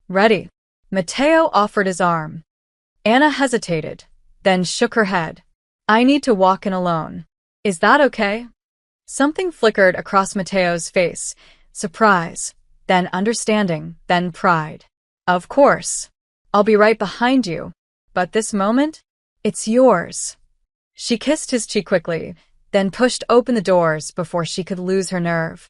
Ready? Mateo offered his arm. Anna hesitated, then shook her head. I need to walk in alone. Is that okay? Something flickered across Mateo's face. Surprise, then understanding, then pride. Of course. I'll be right behind you. But this moment? It's yours. She kissed his cheek quickly, then pushed open the doors before she could lose her nerve.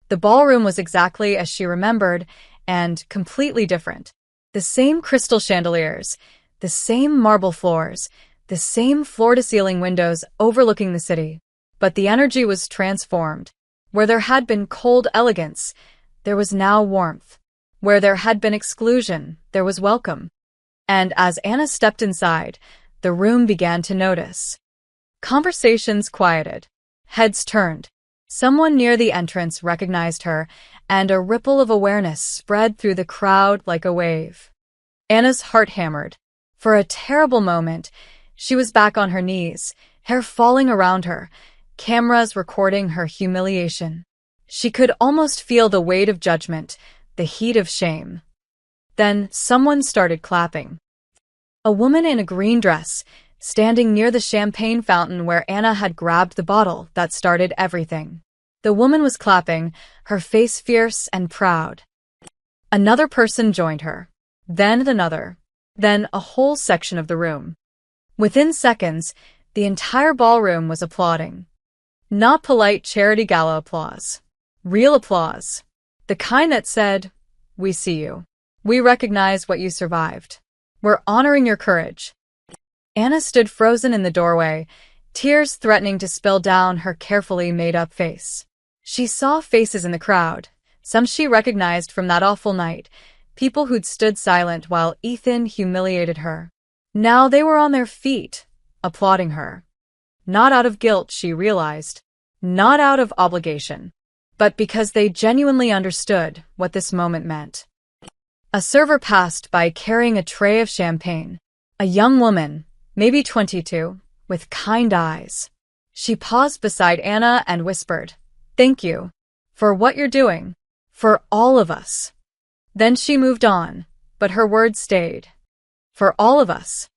The ballroom was exactly as she remembered, and completely different. The same crystal chandeliers, the same marble floors, the same floor-to-ceiling windows overlooking the city. But the energy was transformed. Where there had been cold elegance, there was now warmth. Where there had been exclusion, there was welcome. And as Anna stepped inside, the room began to notice. Conversations quieted. Heads turned. Someone near the entrance recognized her, and a ripple of awareness spread through the crowd like a wave. Anna's heart hammered. For a terrible moment, she was back on her knees, hair falling around her, cameras recording her humiliation. She could almost feel the weight of judgment, the heat of shame. Then someone started clapping. A woman in a green dress, standing near the champagne fountain where Anna had grabbed the bottle that started everything. The woman was clapping, her face fierce and proud. Another person joined her. Then another. Then a whole section of the room. Within seconds, the entire ballroom was applauding. Not polite charity gala applause. Real applause. The kind that said, "We see you. We recognize what you survived. We're honoring your courage." Anna stood frozen in the doorway, tears threatening to spill down her carefully made-up face. She saw faces in the crowd, some she recognized from that awful night, people who'd stood silent while Ethan humiliated her. Now they were on their feet, applauding her. Not out of guilt, she realized. Not out of obligation. But because they genuinely understood what this moment meant. A server passed by carrying a tray of champagne. A young woman, maybe 22, with kind eyes. She paused beside Anna and whispered, "Thank you. For what you're doing. For all of us." Then she moved on, but her words stayed. For all of us.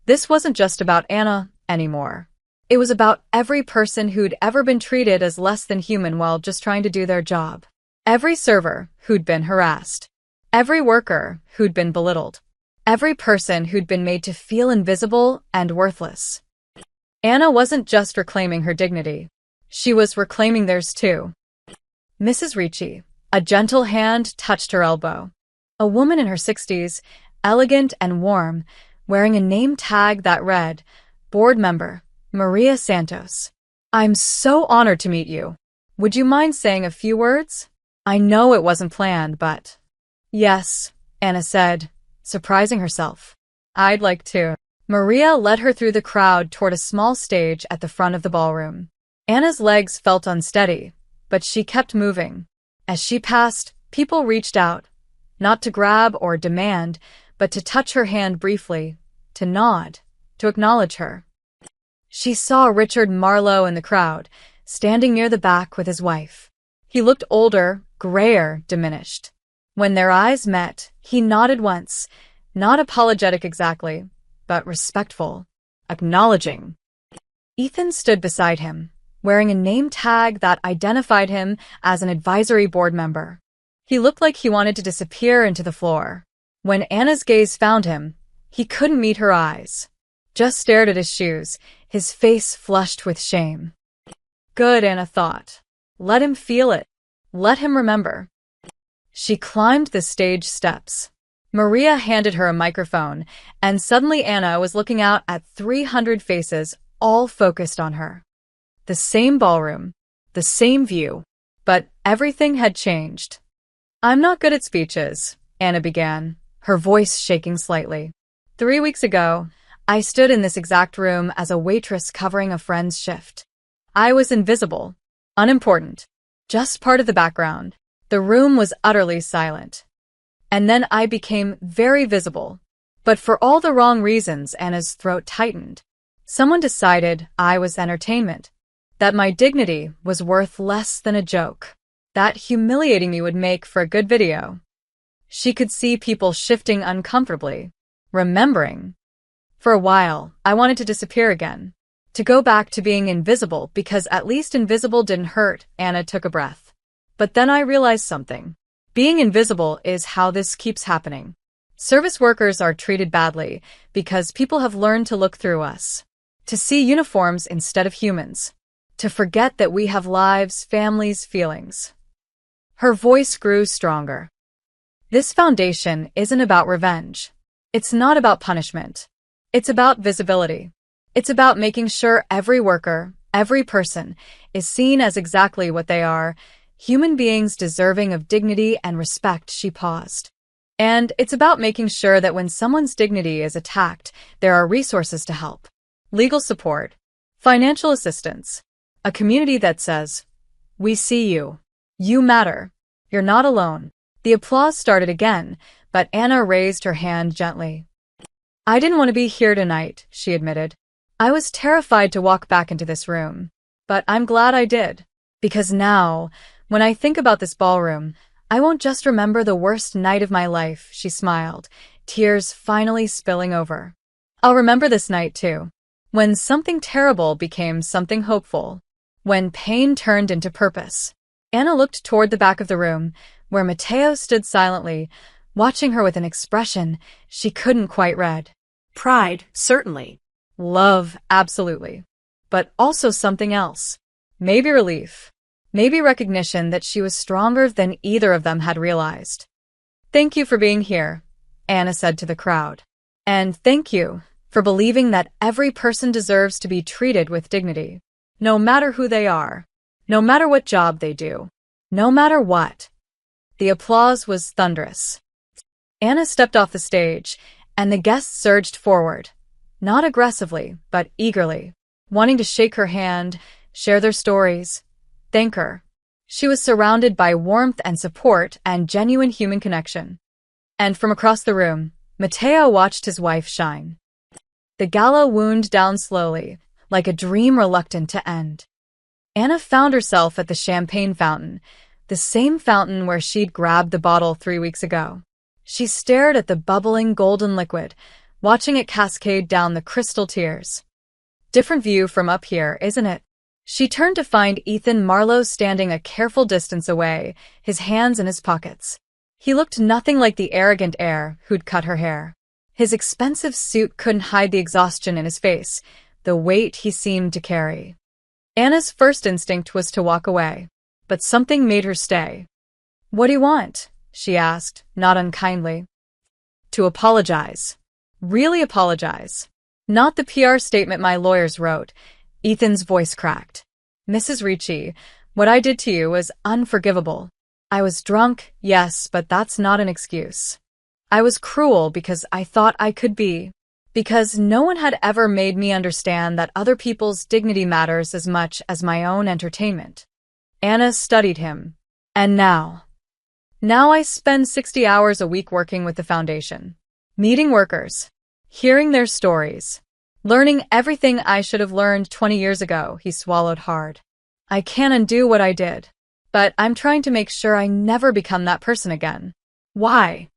This wasn't just about Anna anymore. It was about every person who'd ever been treated as less than human while just trying to do their job. Every server who'd been harassed. Every worker who'd been belittled. Every person who'd been made to feel invisible and worthless. Anna wasn't just reclaiming her dignity. She was reclaiming theirs too. Mrs. Ricci, a gentle hand touched her elbow. A woman in her 60s, elegant and warm, wearing a name tag that read, "Board Member, Maria Santos. I'm so honored to meet you. Would you mind saying a few words? I know it wasn't planned, but..." "Yes," Anna said, surprising herself. "I'd like to." Maria led her through the crowd toward a small stage at the front of the ballroom. Anna's legs felt unsteady, but she kept moving. As she passed, people reached out, not to grab or demand, but to touch her hand briefly, to nod, to acknowledge her. She saw Richard Marlowe in the crowd, standing near the back with his wife. He looked older, grayer, diminished. When their eyes met, he nodded once, not apologetic exactly, but respectful, acknowledging. Ethan stood beside him, wearing a name tag that identified him as an advisory board member. He looked like he wanted to disappear into the floor. When Anna's gaze found him, he couldn't meet her eyes. Just stared at his shoes, his face flushed with shame. Good, Anna thought. Let him feel it. Let him remember. She climbed the stage steps. Maria handed her a microphone, and suddenly Anna was looking out at 300 faces, all focused on her. The same ballroom, the same view, but everything had changed. "I'm not good at speeches," Anna began, her voice shaking slightly. 3 weeks ago, I stood in this exact room as a waitress covering a friend's shift. I was invisible, unimportant, just part of the background. The room was utterly silent. And then I became very visible. But for all the wrong reasons, Anna's throat tightened. Someone decided I was entertainment. That my dignity was worth less than a joke. That humiliating me would make for a good video. She could see people shifting uncomfortably, remembering. For a while, I wanted to disappear again. To go back to being invisible because at least invisible didn't hurt. Anna took a breath. But then I realized something. Being invisible is how this keeps happening. Service workers are treated badly because people have learned to look through us. To see uniforms instead of humans. To forget that we have lives, families, feelings. Her voice grew stronger. This foundation isn't about revenge. It's not about punishment. It's about visibility. It's about making sure every worker, every person, is seen as exactly what they are, human beings deserving of dignity and respect. She paused. And it's about making sure that when someone's dignity is attacked, there are resources to help. Legal support, financial assistance, a community that says, "We see you. You matter. You're not alone." The applause started again, but Anna raised her hand gently. I didn't want to be here tonight, she admitted. I was terrified to walk back into this room, but I'm glad I did. Because now, when I think about this ballroom, I won't just remember the worst night of my life, she smiled, tears finally spilling over. I'll remember this night too. When something terrible became something hopeful. When pain turned into purpose. Anna looked toward the back of the room, where Matteo stood silently, watching her with an expression she couldn't quite read.
Pride, certainly.
Love, absolutely. But also something else. Maybe relief. Maybe recognition that she was stronger than either of them had realized. Thank you for being here, Anna said to the crowd. And thank you for believing that every person deserves to be treated with dignity, no matter who they are, no matter what job they do, no matter what. The applause was thunderous. Anna stepped off the stage, and the guests surged forward, not aggressively, but eagerly, wanting to shake her hand, share their stories, thank her. She was surrounded by warmth and support and genuine human connection. And from across the room, Matteo watched his wife shine. The gala wound down slowly, like a dream reluctant to end. Anna found herself at the champagne fountain, the same fountain where she'd grabbed the bottle 3 weeks ago. She stared at the bubbling golden liquid, watching it cascade down the crystal tears. Different view from up here, isn't it? She turned to find Ethan Marlowe standing a careful distance away, his hands in his pockets. He looked nothing like the arrogant heir who'd cut her hair. His expensive suit couldn't hide the exhaustion in his face, the weight he seemed to carry. Anna's first instinct was to walk away, but something made her stay. What do you want? She asked, not unkindly. To apologize. Really apologize. Not the PR statement my lawyers wrote. Ethan's voice cracked. Mrs. Ricci, what I did to you was unforgivable. I was drunk, yes, but that's not an excuse. I was cruel because I thought I could be. Because no one had ever made me understand that other people's dignity matters as much as my own entertainment. Anna studied him. And now I spend 60 hours a week working with the foundation. Meeting workers. Hearing their stories. Learning everything I should have learned 20 years ago, he swallowed hard. I can't undo what I did. But I'm trying to make sure I never become that person again. Why?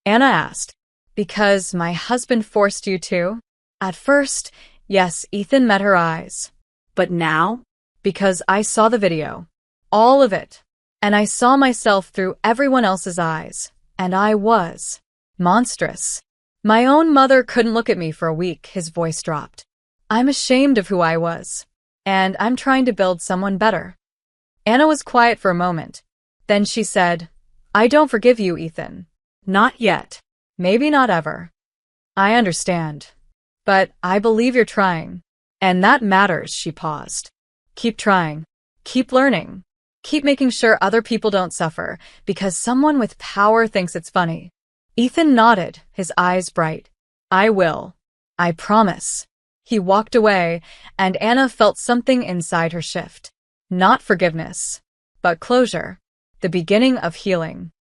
Anna asked. Because my husband forced you to? At first, yes, Ethan met her eyes. But now? Because I saw the video. All of it. And I saw myself through everyone else's eyes. And I was monstrous. My own mother couldn't look at me for a week, his voice dropped. I'm ashamed of who I was. And I'm trying to build someone better. Anna was quiet for a moment. Then she said, I don't forgive you, Ethan. Not yet. Maybe not ever. I understand. But I believe you're trying. And that matters, she paused. Keep trying. Keep learning. Keep making sure other people don't suffer, because someone with power thinks it's funny. Ethan nodded, his eyes bright. I will. I promise. He walked away, and Anna felt something inside her shift. Not forgiveness, but closure. The beginning of healing.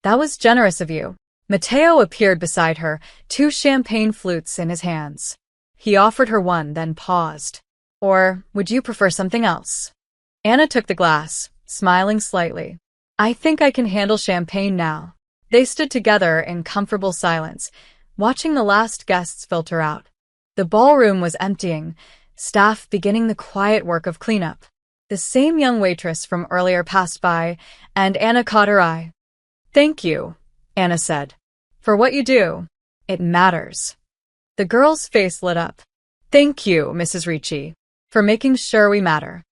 That was generous of you. Matteo appeared beside her, 2 champagne flutes in his hands. He offered her one, then paused. Or would you prefer something else? Anna took the glass, smiling slightly. I think I can handle champagne now. They stood together in comfortable silence, watching the last guests filter out. The ballroom was emptying, staff beginning the quiet work of cleanup. The same young waitress from earlier passed by, and Anna caught her eye. Thank you, Anna said. For what you do. It matters. The girl's face lit up. Thank you, Mrs. Ricci, for making sure we matter.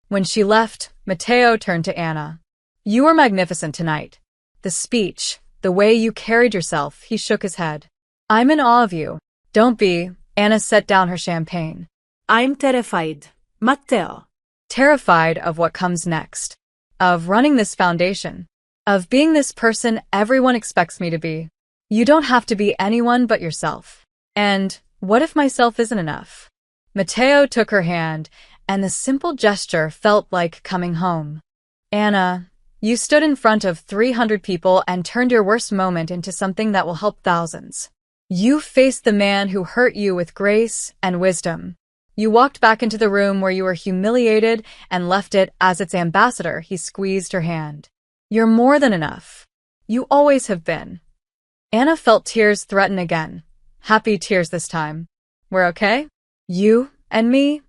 When she left, Matteo turned to Anna. You were magnificent tonight. The speech, the way you carried yourself, he shook his head. I'm in awe of you. Don't be. Anna set down her champagne.
I'm terrified, Matteo.
Terrified of what comes next. Of running this foundation. Of being this person everyone expects me to be. You don't have to be anyone but yourself. And what if myself isn't enough? Matteo took her hand, and the simple gesture felt like coming home. Anna, You stood in front of 300 people and turned your worst moment into something that will help thousands. You faced the man who hurt you with grace and wisdom. You walked back into the room where you were humiliated and left it as its ambassador. He squeezed her hand. You're more than enough. You always have been. Anna felt tears threaten again. Happy tears this time. We're okay? You and me?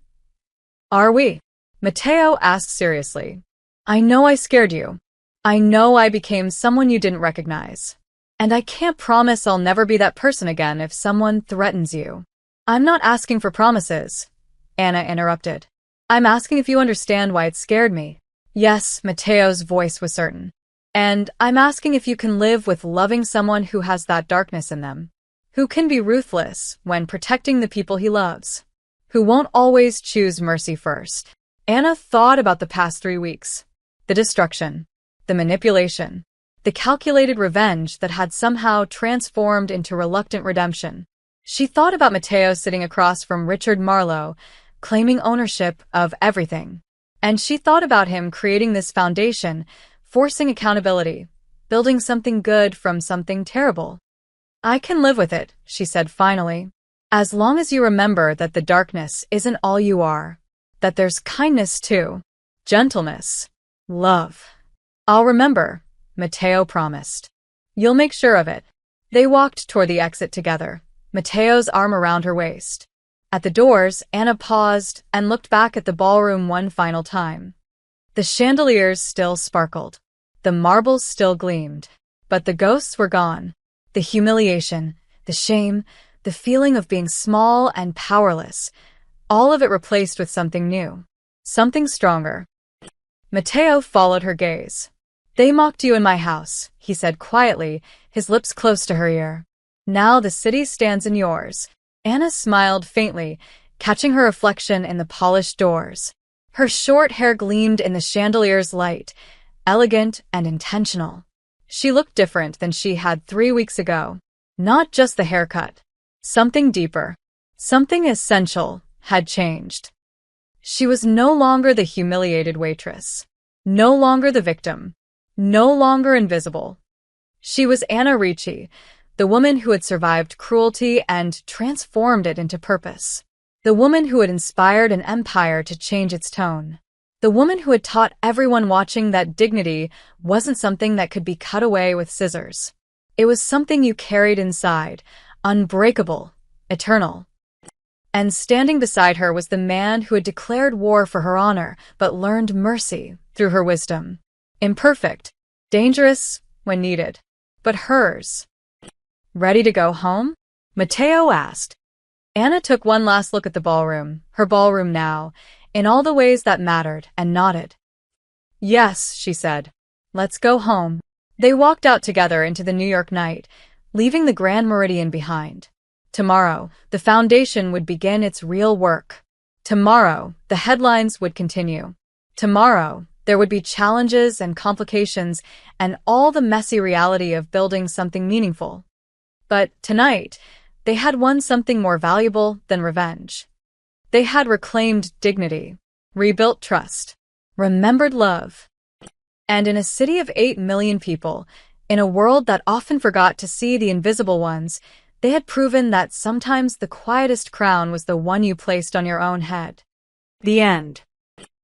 Are we? Matteo asked seriously. I know I scared you. I know I became someone you didn't recognize. And I can't promise I'll never be that person again if someone threatens you. I'm not asking for promises, Anna interrupted. I'm asking if you understand why it scared me. Yes, Matteo's voice was certain. And I'm asking if you can live with loving someone who has that darkness in them, who can be ruthless when protecting the people he loves, who won't always choose mercy first. Anna thought about the past 3 weeks. The destruction, the manipulation, the calculated revenge that had somehow transformed into reluctant redemption. She thought about Matteo sitting across from Richard Marlowe, claiming ownership of everything. And she thought about him creating this foundation, forcing accountability, building something good from something terrible. I can live with it, she said finally, as long as you remember that the darkness isn't all you are, that there's kindness too, gentleness, love. I'll remember, Matteo promised. You'll make sure of it. They walked toward the exit together, Matteo's arm around her waist. At the doors, Anna paused and looked back at the ballroom one final time. The chandeliers still sparkled. The marbles still gleamed. But the ghosts were gone. The humiliation, the shame, the feeling of being small and powerless, all of it replaced with something new. Something stronger. Matteo followed her gaze. They mocked you in my house, he said quietly, his lips close to her ear. Now the city stands in yours. Anna smiled faintly, catching her reflection in the polished doors. Her short hair gleamed in the chandelier's light, elegant and intentional. She looked different than she had 3 weeks ago. Not just the haircut. Something deeper, something essential had changed. She was no longer the humiliated waitress, no longer the victim, no longer invisible. She was Anna Ricci, the woman who had survived cruelty and transformed it into purpose. The woman who had inspired an empire to change its tone. The woman who had taught everyone watching that dignity wasn't something that could be cut away with scissors. It was something you carried inside, unbreakable, eternal. And standing beside her was the man who had declared war for her honor, but learned mercy through her wisdom. Imperfect, dangerous when needed, but hers. Ready to go home? Matteo asked. Anna took one last look at the ballroom, her ballroom now, in all the ways that mattered, and nodded. Yes, she said. Let's go home. They walked out together into the New York night, leaving the Grand Meridian behind. Tomorrow, the foundation would begin its real work. Tomorrow, the headlines would continue. Tomorrow, there would be challenges and complications and all the messy reality of building something meaningful. But tonight, they had won something more valuable than revenge. They had reclaimed dignity, rebuilt trust, remembered love. And in a city of 8 million people, in a world that often forgot to see the invisible ones, they had proven that sometimes the quietest crown was the one you placed on your own head. The end.